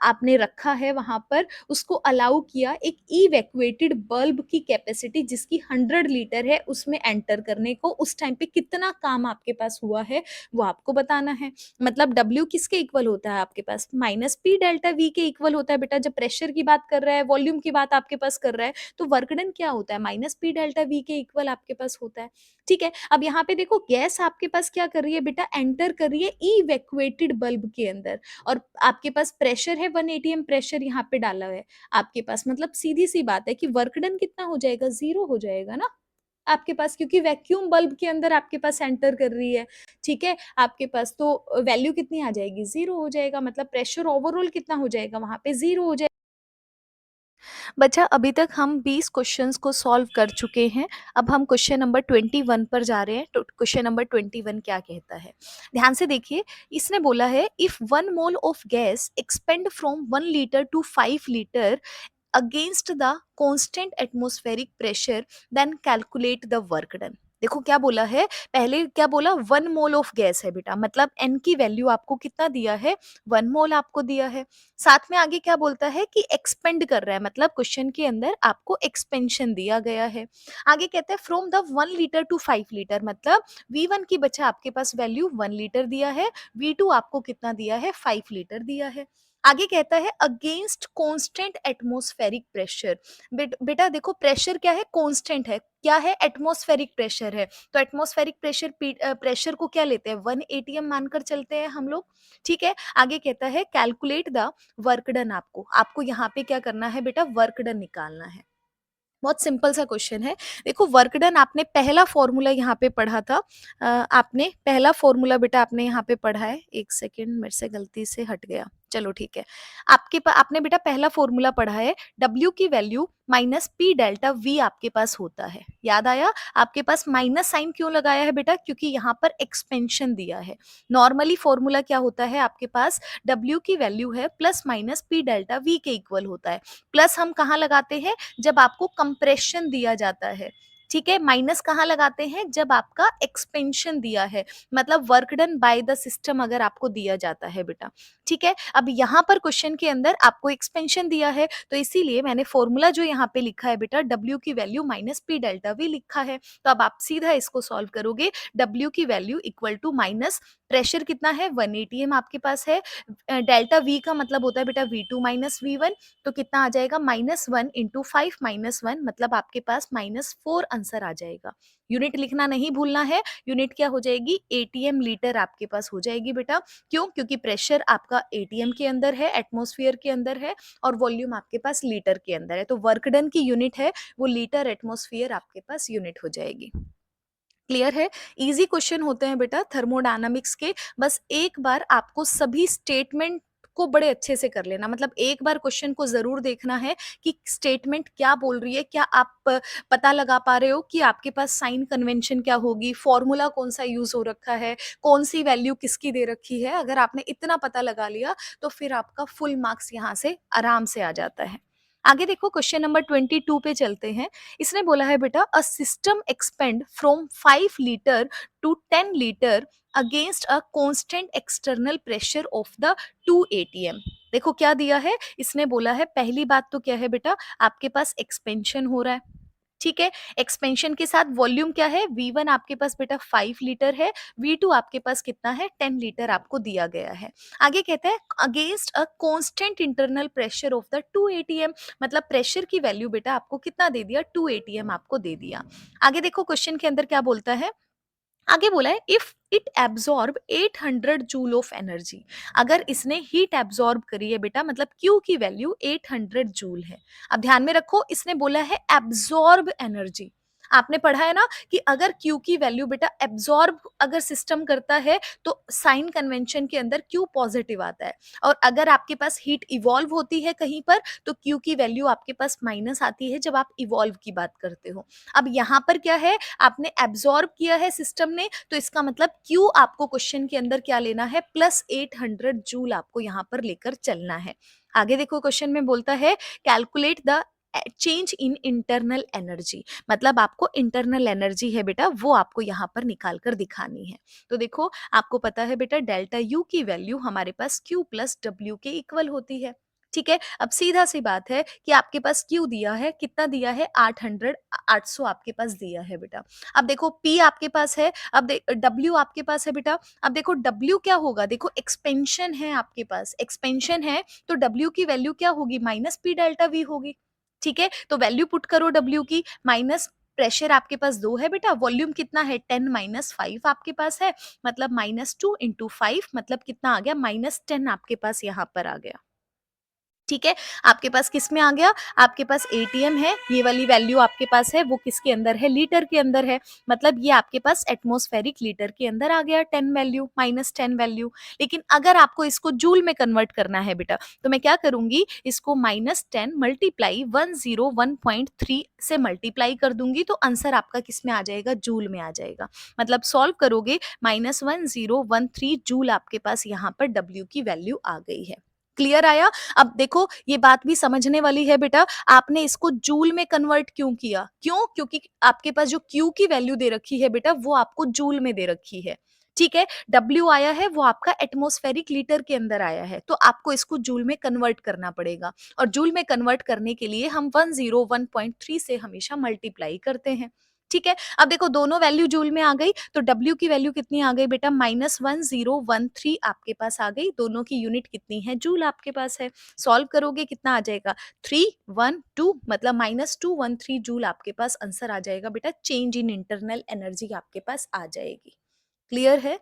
आपने रखा है वहां पर, उसको अलाउ किया एक इवैक्यूएटेड बल्ब की कैपेसिटी जिसकी 100 लीटर है उसमें एंटर करने को, उस टाइम पे कितना काम आपके पास हुआ है वो आपको बताना है। मतलब W किसके इक्वल होता है आपके पास? माइनस पी डेल्टा वी के इक्वल होता है बेटा। जब प्रेशर की बात कर रहा है, वॉल्यूम की बात आपके पास कर रहा है, तो वर्क डन क्या होता है? माइनस पी डेल्टा वी के इक्वल आपके पास होता है। ठीक है, अब यहाँ पे देखो गैस आपके पास क्या कर रही है बेटा? एंटर कर रही है इवैक्यूएटेड बल्ब के अंदर, और आपके पास प्रेशर है 1 एटीएम प्रेशर यहाँ पे डाला हुआ है आपके पास। मतलब सीधी सी बात है कि वर्क डन कितना हो जाएगा? 0 हो जाएगा ना आपके पास, क्योंकि वैक्यूम बल्ब के अंदर आपके पास एंटर कर रही है। ठीक है, आपके पास तो वैल्यू कितनी आ जाएगी? 0 हो जाएगा। मतलब प्रेशर ओवरऑल कितना हो जाएगा? वहाँ पे 0 हो जाएगा। बच्चा अभी तक हम 20 क्वेश्चंस को सॉल्व कर चुके हैं। अब हम क्वेश्चन नंबर 21 पर जा रहे हैं। तो क्वेश्चन नंबर 21 क्या कहता है? ध्यान से देखिए, इसने बोला है if 1 mole of gas expand from 1 litre to 5 litre against the constant atmospheric pressure then calculate the work done. देखो क्या बोला है, पहले क्या बोला? 1 मोल ऑफ गैस है बेटा, मतलब एन की वैल्यू आपको कितना दिया है? 1 मोल आपको दिया है। साथ में आगे क्या बोलता है कि एक्सपेंड कर रहा है, मतलब क्वेश्चन के अंदर आपको एक्सपेंशन दिया गया है। आगे कहता है from the 1 litre to 5 litre, मतलब V1 की बचा आपके पास वैल्यू 1 लीटर दिया है, V2 आपको कितना दिया है? 5 लीटर दिया है। आगे कहता है अगेंस्ट कांस्टेंट एटमॉस्फेरिक प्रेशर। बेटा देखो प्रेशर क्या है? कांस्टेंट है। क्या है? एटमॉस्फेरिक प्रेशर है। तो एटमॉस्फेरिक प्रेशर प्रेशर को क्या लेते हैं? 1 एटीएम मानकर चलते हैं हम लोग। ठीक है, आगे कहता है कैलकुलेट द वर्क डन। आपको आपको यहाँ पे क्या करना है बेटा? वर्क डन निकालना है। बहुत सिंपल सा क्वेश्चन है। देखो वर्क डन आपने पहला फॉर्मूला यहाँ पे पढ़ा था। आपने पहला फॉर्मूला बेटा आपने यहाँ पे पढ़ा है। एक सेकेंड, मेरे से गलती से हट गया। चलो ठीक है, आपने बेटा पहला फॉर्मूला पढ़ा है। W की value minus P delta V आपके पास होता है। याद आया? आपके पास माइनस साइन क्यों लगाया है बेटा? क्योंकि यहाँ पर एक्सपेंशन दिया है। नॉर्मली फॉर्मूला क्या होता है आपके पास? W की वैल्यू है plus minus P delta V के इक्वल होता है। प्लस हम कहाँ लगाते हैं? जब आपको कंप्रेशन दिया जाता है। ठीक है, माइनस कहाँ लगाते हैं? जब आपका एक्सपेंशन दिया है, मतलब work done by the system अगर आपको दिया जाता है बेटा। ठीक है, अब यहाँ पर क्वेश्चन के अंदर आपको एक्सपेंशन दिया है, तो इसीलिए मैंने फॉर्मूला जो यहाँ पे लिखा है बेटा W की value minus P delta V लिखा है। तो अब आप सीधा इसको सॉल्व करोगे। W की value equal to minus pressure कितना है? 1 एटीएम आपके पास है। डेल्टा V का मतलब होता है बेटा V2 माइनस V1। तो कितना आ जाएगा? -1 इंटू 5 -1, मतलब आपके पास -4 आंसर आ जाएगा। यूनिट लिखना नहीं भूलना है। यूनिट क्या हो जाएगी? एटीएम लीटर आपके पास हो जाएगी बेटा। क्यों? क्योंकि प्रेशर आपका एटीएम के अंदर है, एटमॉस्फेयर के अंदर है, और वॉल्यूम आपके पास लीटर के अंदर है। तो वर्क डन की यूनिट है वो लीटर एटमॉस्फेयर आपके पास यूनिट हो जाएगी। क्लियर है? इजी क्वेश्चन होते हैं बेटा थर्मोडायनामिक्स के। बस एक बार आपको सभी स्टेटमेंट को बड़े अच्छे से कर लेना, मतलब एक बार क्वेश्चन को जरूर देखना है कि स्टेटमेंट क्या बोल रही है। क्या आप पता लगा पा रहे हो कि आपके पास साइन कन्वेंशन क्या होगी, फॉर्मूला कौन सा यूज हो रखा है, कौन सी वैल्यू किसकी दे रखी है? अगर आपने इतना पता लगा लिया तो फिर आपका फुल मार्क्स यहाँ से आराम से आ जाता है। आगे देखो क्वेश्चन नंबर 22 पे चलते हैं। इसने बोला है बेटा a system expand from 5 litre to 10 litre against a constant external pressure of the 2 ATM. देखो क्या दिया है, इसने बोला है पहली बात तो क्या है बेटा, आपके पास एक्सपेंशन हो रहा है। ठीक है, एक्सपेंशन के साथ वॉल्यूम क्या है? V1 आपके पास बेटा 5 लीटर है, V2 आपके पास कितना है? 10 लीटर आपको दिया गया है। आगे कहता है against a constant internal pressure of the 2 ATM, मतलब प्रेशर की वैल्यू बेटा आपको कितना दे दिया? 2 एटीएम आपको दे दिया। आगे देखो क्वेश्चन के अंदर क्या बोलता है, आगे बोला है if it absorb 800 joule of energy. अगर इसने हीट एब्जॉर्ब करी है बेटा, मतलब क्यू की वैल्यू 800 जूल है। अब ध्यान में रखो, इसने बोला है एब्जॉर्ब एनर्जी। आपने पढ़ा है ना कि अगर क्यू की वैल्यू बेटा एब्जॉर्ब अगर सिस्टम करता है तो साइन कन्वेंशन के अंदर क्यू पॉजिटिव आता है, और अगर आपके पास हीट इवॉल्व होती है कहीं पर तो क्यू की वैल्यू आपके पास माइनस आती है जब आप इवॉल्व की बात करते हो। अब यहाँ पर क्या है, आपने एब्जॉर्ब किया है सिस्टम ने, तो इसका मतलब क्यू आपको क्वेश्चन के अंदर क्या लेना है, +800 जूल आपको यहाँ पर लेकर चलना है। आगे देखो क्वेश्चन में बोलता है calculate the change in internal energy. मतलब आपको इंटरनल एनर्जी है बेटा वो आपको यहाँ पर निकाल कर दिखानी है। तो देखो आपको पता है बेटा डेल्टा यू की वैल्यू हमारे पास क्यू प्लस डब्ल्यू के इक्वल होती है। ठीक है, अब सीधा सी बात है कि आपके पास क्यू दिया है, कितना दिया है, 800 आपके पास दिया है बेटा। अब देखो पी आपके पास है, अब डब्ल्यू आपके पास है बेटा। अब देखो डब्ल्यू क्या होगा, देखो एक्सपेंशन है आपके पास, एक्सपेंशन है तो डब्ल्यू की वैल्यू क्या होगी, माइनस पी डेल्टा वी होगी। ठीक है, तो वैल्यू पुट करो डब्ल्यू की, माइनस प्रेशर आपके पास 2 है बेटा, वॉल्यूम कितना है 10 माइनस 5 आपके पास है, मतलब -2 इंटू 5 मतलब कितना आ गया, -10 आपके पास यहाँ पर आ गया। ठीक है, आपके पास किस में आ गया, आपके पास एटीएम है, ये वाली वैल्यू आपके पास है वो किसके अंदर है, लीटर के अंदर है। मतलब ये आपके पास एटमॉस्फेरिक लीटर के अंदर आ गया 10 वैल्यू, -10 वैल्यू। लेकिन अगर आपको इसको जूल में कन्वर्ट करना है बेटा, तो मैं क्या करूंगी, इसको -10 मल्टीप्लाई 101.3 से मल्टीप्लाई कर दूंगी, तो आंसर आपका किस में आ जाएगा, जूल में आ जाएगा। मतलब सॉल्व करोगे -1013 जूल आपके पास यहाँ पर डब्ल्यू की वैल्यू आ गई है। क्लियर आया। अब देखो ये बात भी समझने वाली है बेटा, आपने इसको जूल में कन्वर्ट क्यों किया, क्यों, क्योंकि आपके पास जो क्यू की वैल्यू दे रखी है बेटा वो आपको जूल में दे रखी है। ठीक है, डब्ल्यू आया है वो आपका एटमॉस्फेरिक लीटर के अंदर आया है, तो आपको इसको जूल में कन्वर्ट करना पड़ेगा, और जूल में कन्वर्ट करने के लिए हम 101.3 से हमेशा मल्टीप्लाई करते हैं। ठीक है, अब देखो दोनों वैल्यू जूल में आ गई, तो डब्ल्यू की वैल्यू कितनी आ गई बेटा, -1013 आपके पास आ गई, दोनों की यूनिट कितनी है, जूल आपके पास है। सॉल्व करोगे कितना आ जाएगा, 312, मतलब -213 जूल आपके पास आंसर आ जाएगा बेटा, चेंज इन इंटरनल एनर्जी आपके पास आ जाएगी। क्लियर है।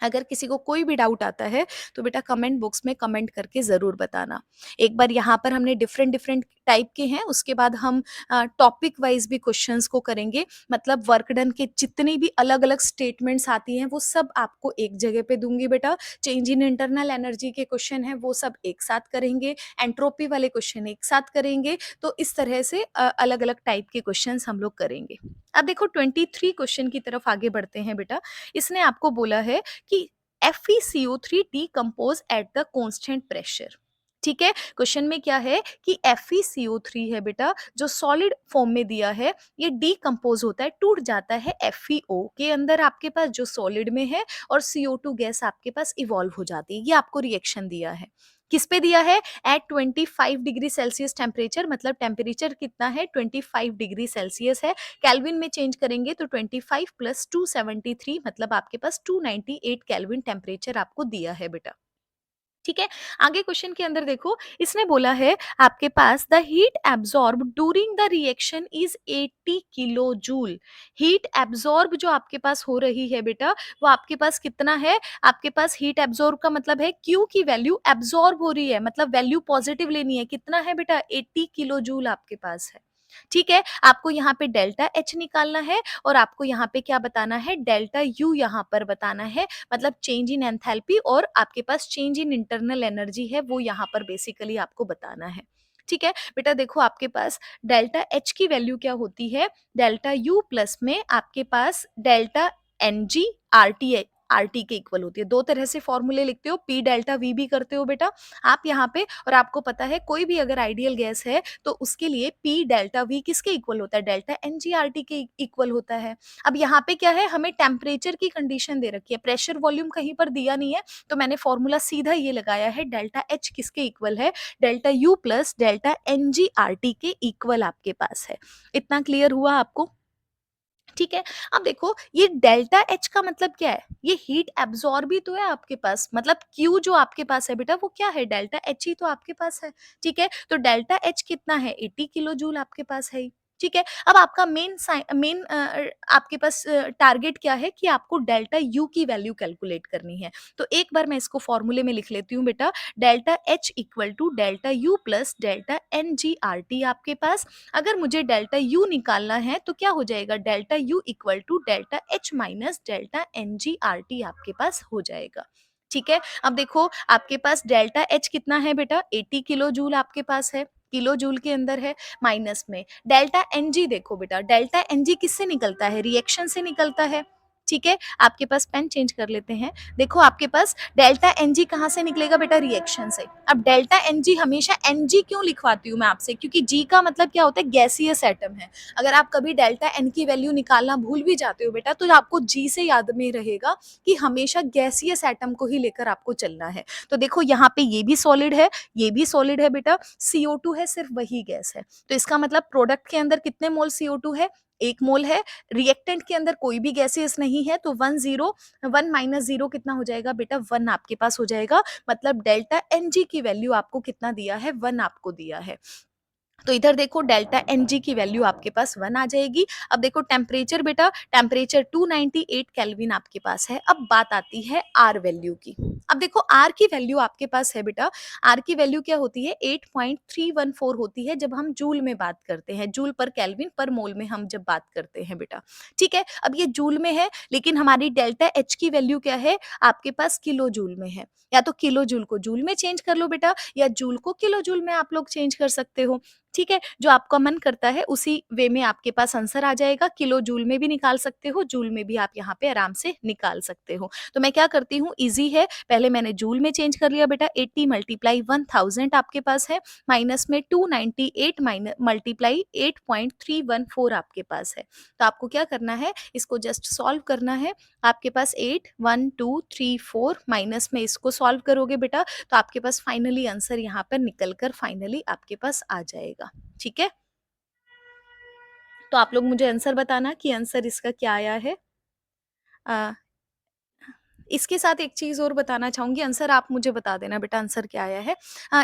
अगर किसी को कोई भी डाउट आता है तो बेटा कमेंट बॉक्स में कमेंट करके ज़रूर बताना। एक बार यहाँ पर हमने डिफरेंट डिफरेंट टाइप के हैं, उसके बाद हम टॉपिक वाइज भी क्वेश्चंस को करेंगे। मतलब वर्क डन के जितनी भी अलग अलग स्टेटमेंट्स आती हैं वो सब आपको एक जगह पे दूंगी बेटा। चेंज इन इंटरनल एनर्जी के क्वेश्चन हैं वो सब एक साथ करेंगे, एंट्रोपी वाले क्वेश्चन एक साथ करेंगे। तो इस तरह से अलग अलग टाइप के क्वेश्चन हम लोग करेंगे। अब देखो 23 क्वेश्चन की तरफ आगे बढ़ते हैं बेटा। इसने आपको बोला है कि FeCO3 decompose at the constant pressure. ठीक है, क्वेश्चन में क्या है कि FeCO3 है बेटा, जो सॉलिड फॉर्म में दिया है, ये डिकम्पोज होता है, टूट जाता है FeO के अंदर आपके पास जो सॉलिड में है, और CO2 गैस आपके पास इवॉल्व हो जाती है। ये आपको रिएक्शन दिया है, किस पे दिया है, एट 25 डिग्री सेल्सियस टेम्परेचर, मतलब टेम्परेचर कितना है 25 डिग्री सेल्सियस है। केल्विन में चेंज करेंगे तो 25 + 273 मतलब आपके पास 298 केल्विन टेम्परेचर आपको दिया है बेटा। ठीक है, आगे क्वेश्चन के अंदर देखो, इसने बोला है आपके पास the heat absorb during the reaction is 80 kilo joule. Heat absorb जो आपके पास हो रही है बेटा, वो आपके पास कितना है, आपके पास हीट एब्जॉर्ब का मतलब है क्यू की वैल्यू एब्जॉर्ब हो रही है, मतलब वैल्यू पॉजिटिव लेनी है, कितना है बेटा 80 किलो जूल आपके पास है। ठीक है, आपको यहाँ पे डेल्टा एच निकालना है, और आपको यहाँ पे क्या बताना है, डेल्टा यू यहाँ पर बताना है, मतलब चेंज इन एंथैल्पी, और आपके पास चेंज इन इंटरनल एनर्जी है वो यहाँ पर बेसिकली आपको बताना है। ठीक है बेटा, देखो आपके पास डेल्टा एच की वैल्यू क्या होती है, डेल्टा यू प्लस में आपके पास delta N G R T के इक्वल होती है। दो तरह से फॉर्मूले लिखते हो, पी डेल्टा वी भी करते हो बेटा आप यहाँ पे, और आपको पता है कोई भी अगर आइडियल गैस है तो उसके लिए पी डेल्टा वी किसके इक्वल होता है, delta N G R T के इक्वल होता है। अब यहाँ पे क्या है, हमें टेम्परेचर की कंडीशन दे रखी है, प्रेशर वॉल्यूम कहीं पर दिया नहीं है, तो मैंने फॉर्मूला सीधा ये लगाया है, डेल्टा एच किसके इक्वल है, delta U plus delta N G R T के इक्वल आपके पास है। इतना क्लियर हुआ आपको। ठीक है, अब देखो ये डेल्टा एच का मतलब क्या है, ये हीट एब्जॉर्ब ही तो है आपके पास, मतलब क्यू जो आपके पास है बेटा वो क्या है, डेल्टा एच ही तो आपके पास है। ठीक है, तो डेल्टा एच कितना है, 80 किलो जूल आपके पास है ही। ठीक है? अब आपका मेन आपके पास टारगेट क्या है कि आपको डेल्टा यू की वैल्यू कैलकुलेट करनी है। तो एक बार मैं इसको फ़ॉर्मूले में लिख लेती हूँ बेटा, delta H equal to delta U plus delta n g R T आपके पास। अगर मुझे डेल्टा यू निकालना है तो क्या हो जाएगा, delta U equal to delta H minus delta n g R T आपके पास हो जाएगा। ठीक है? अब देखो आपके पास डेल्टा एच कितना है बेटा, 80 किलो जूल आपके पास है, किलो जूल के अंदर है, माइनस में डेल्टा एनजी। देखो बेटा डेल्टा एनजी किससे निकलता है, रिएक्शन से निकलता है। ठीक है, आपके पास पेन चेंज कर लेते हैं। देखो आपके पास डेल्टा एनजी कहाँ से निकलेगा बेटा, रिएक्शन से। अब डेल्टा एनजी हमेशा एनजी क्यों लिखवाती हूँ मैं आपसे, क्योंकि जी का मतलब क्या होता है, गैसियस एटम है। अगर आप कभी डेल्टा एन की वैल्यू निकालना भूल भी जाते हो बेटा, तो आपको जी से याद में रहेगा कि हमेशा गैसियस एटम को ही लेकर आपको चलना है। तो देखो यहाँ पे ये भी सॉलिड है, ये भी सॉलिड है बेटा, CO2 है, सिर्फ वही गैस है। तो इसका मतलब प्रोडक्ट के अंदर कितने मोल CO2 है, 1 मोल है। रिएक्टेंट के अंदर कोई भी गैसेस नहीं है, तो 1 0, 1 माइनस 0 कितना हो जाएगा बेटा, 1 आपके पास हो जाएगा। मतलब डेल्टा Ng की वैल्यू आपको कितना दिया है, 1 आपको दिया है। तो इधर देखो डेल्टा Ng की वैल्यू आपके पास 1 आ जाएगी। अब देखो टेम्परेचर बेटा, टेम्परेचर 298 केल्विन आपके पास है। अब बात आती है R वैल्यू की। अब देखो R की वैल्यू आपके पास है बेटा, R की वैल्यू क्या होती है, 8.314 होती है जब हम जूल में बात करते हैं, जूल पर केल्विन पर मोल में हम जब बात करते हैं बेटा। ठीक है, अब ये जूल में है, लेकिन हमारी डेल्टा H की वैल्यू क्या है, आपके पास किलो जूल में है। या तो किलो जूल को जूल में चेंज कर लो बेटा, या जूल को किलो जूल में आप लोग चेंज कर सकते हो। ठीक है, जो आपका मन करता है उसी वे में आपके पास आंसर आ जाएगा। किलो जूल में भी निकाल सकते हो, जूल में भी आप यहाँ पे आराम से निकाल सकते हो। तो मैं क्या करती हूँ, ईजी है, पहले मैंने जूल में चेंज कर लिया बेटा, 80 मल्टीप्लाई 1000 आपके पास है, माइनस में 298 माइनस मल्टीप्लाई 8.314 आपके पास है। तो आपको क्या करना है, इसको जस्ट सॉल्व करना है। आपके पास 8 1 2 3 4 माइनस में इसको सॉल्व करोगे बेटा, तो आपके पास फाइनली आंसर यहाँ पर निकल कर फाइनली आपके पास आ जाएगा। ठीक है, तो आप लोग मुझे आंसर बताना कि आंसर इसका क्या आया है। अ, इसके साथ एक चीज़ और बताना चाहूँगी, आंसर आप मुझे बता देना बेटा आंसर क्या आया है।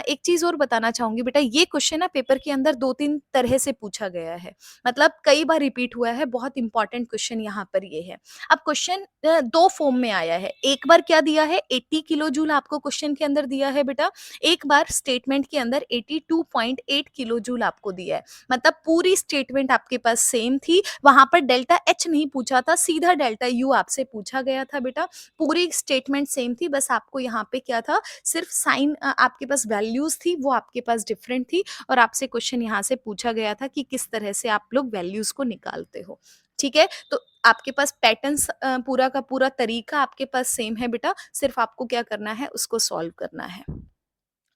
एक चीज़ और बताना चाहूँगी बेटा, ये क्वेश्चन ना पेपर के अंदर 2-3 तरह से पूछा गया है। मतलब कई बार रिपीट हुआ है, बहुत इंपॉर्टेंट क्वेश्चन यहाँ पर ये है। अब क्वेश्चन 2 फॉर्म में आया है। एक बार क्या दिया है, 80 किलो जूल आपको क्वेश्चन के अंदर दिया है बेटा। एक बार स्टेटमेंट के अंदर 82.8 किलो जूल आपको दिया है। मतलब पूरी स्टेटमेंट आपके पास सेम थी, वहाँ पर डेल्टा H नहीं पूछा था, सीधा डेल्टा U आपसे पूछा गया था बेटा। पूरी स्टेटमेंट सेम थी, बस आपको यहाँ पे क्या था, सिर्फ साइन आपके पास वैल्यूज थी वो आपके पास डिफरेंट थी, और आपसे क्वेश्चन यहाँ से पूछा गया था कि किस तरह से आप लोग वैल्यूज को निकालते हो। ठीक है, तो आपके पास पैटर्न पूरा का पूरा तरीका आपके पास सेम है बेटा, सिर्फ आपको क्या करना है, उसको सॉल्व करना है।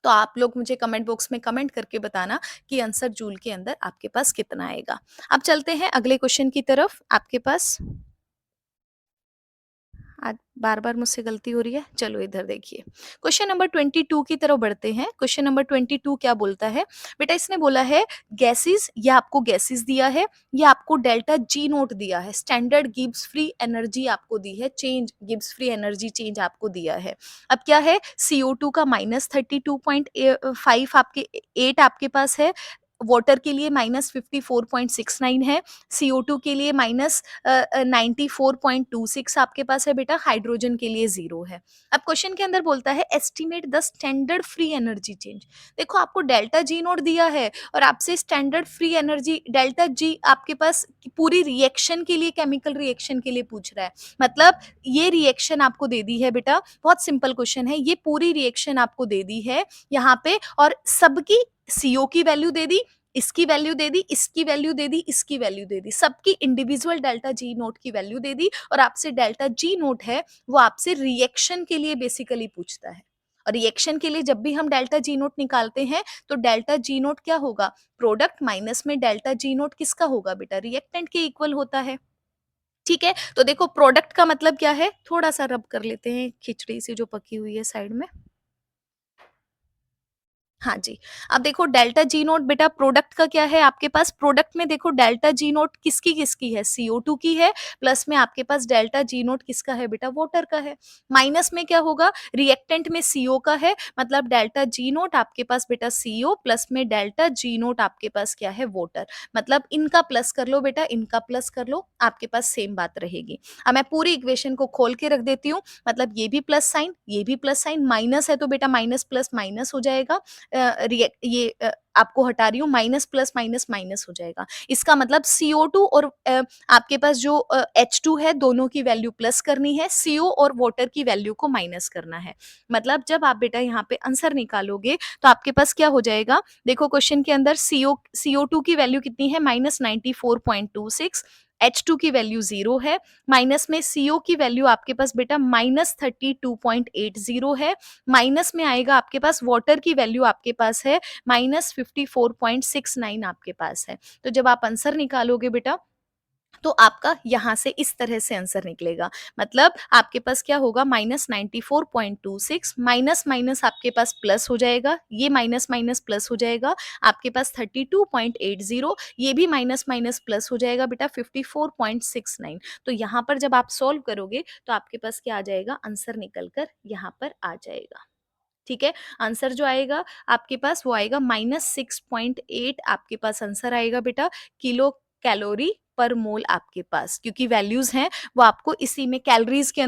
तो आप लोग मुझे कमेंट बॉक्स में कमेंट करके बताना कि आंसर जूल के अंदर आपके पास कितना आएगा। अब चलते हैं अगले क्वेश्चन की तरफ। आपके पास आज बार-बार मुझसे गलती हो रही है। चलो इधर देखिए। क्वेश्चन नंबर 22 की तरफ बढ़ते हैं। क्वेश्चन नंबर 22 क्या बोलता है? बेटा इसने बोला है गैसेस, ये आपको गैसेस दिया है, ये आपको डेल्टा G नोट दिया है, स्टैंडर्ड गिब्स फ्री एनर्जी आपको दी है, change Gibbs free energy change आपको दिया है। अब क्या है, CO2 का -32.5 आपके 8 आपके पास है, वाटर के लिए -54.69 है, CO2 के लिए -94.26 आपके पास है बेटा, हाइड्रोजन के लिए 0 है। अब क्वेश्चन के अंदर बोलता है estimate the standard free energy change. देखो आपको डेल्टा G नोट दिया है और आपसे standard free energy delta G आपके पास पूरी रिएक्शन के लिए, केमिकल रिएक्शन के लिए पूछ रहा है। मतलब ये रिएक्शन आपको दे दी है बेटा, बहुत सिंपल क्वेश्चन है, ये पूरी रिएक्शन आपको दे दी है यहाँ पे, और सबकी CO की वैल्यू दे दी, इसकी वैल्यू दे दी, इसकी वैल्यू दे दी, इसकी वैल्यू दे दी, सबकी इंडिविजुअल डेल्टा G नोट की वैल्यू दे दी, और आपसे डेल्टा G नोट है वो आपसे रिएक्शन के लिए बेसिकली पूछता है। और रिएक्शन के लिए जब भी हम डेल्टा G नोट निकालते हैं तो डेल्टा G नोट क्या होगा, प्रोडक्ट माइनस में डेल्टा G नोट किसका होगा बेटा, रिएक्टेंट के इक्वल होता है। ठीक है, तो देखो प्रोडक्ट का मतलब क्या है, थोड़ा सा रब कर लेते हैं खिचड़ी सी जो पकी हुई है साइड में। हाँ जी। अब देखो डेल्टा जी नोट बेटा प्रोडक्ट का क्या है आपके पास, प्रोडक्ट में देखो डेल्टा जी नोट किसकी है, CO2 की है, प्लस में आपके पास डेल्टा जी नोट किसका है बेटा, वाटर का है। माइनस में क्या होगा, रिएक्टेंट में CO का है, मतलब डेल्टा जी नोट आपके पास बेटा CO प्लस में डेल्टा जी नोट आपके पास क्या है, वाटर। मतलब इनका प्लस कर लो बेटा, इनका प्लस कर लो, आपके पास सेम बात रहेगी। अब मैं पूरी इक्वेशन को खोल के रख देती हूँ, मतलब ये भी प्लस साइन, ये भी प्लस साइन, माइनस है तो बेटा माइनस प्लस माइनस हो जाएगा। आपको हटा रही हूँ, माइनस प्लस माइनस माइनस हो जाएगा। इसका मतलब CO2 और आपके पास जो H2 है, दोनों की वैल्यू प्लस करनी है, CO और वाटर की वैल्यू को माइनस करना है। मतलब जब आप बेटा यहाँ पे आंसर निकालोगे तो आपके पास क्या हो जाएगा, देखो क्वेश्चन के अंदर CO2 की वैल्यू कितनी है, -94.26, H2 की वैल्यू 0 है, माइनस में CO की वैल्यू आपके पास बेटा -32.80 है, माइनस में आएगा आपके पास वाटर की वैल्यू आपके पास है -54.69 आपके पास है। तो जब आप आंसर निकालोगे बेटा, तो आपका यहाँ से इस तरह से आंसर निकलेगा। मतलब आपके पास क्या होगा, -94.26 माइनस माइनस आपके पास प्लस हो जाएगा, ये माइनस माइनस प्लस हो जाएगा, आपके पास 32.80, ये भी माइनस माइनस प्लस हो जाएगा बेटा 54.69। तो यहाँ पर जब आप सॉल्व करोगे तो आपके पास क्या आ जाएगा, आंसर निकल कर यहाँ पर आ जाएगा। ठीक है, आंसर जो आएगा आपके पास वो आएगा -6.8, आपके पास आंसर आएगा बेटा, किलो कैलोरी पर मोल आपके पास, क्योंकि वैल्यूज हैं वो आपको इसी में कैलोरीज के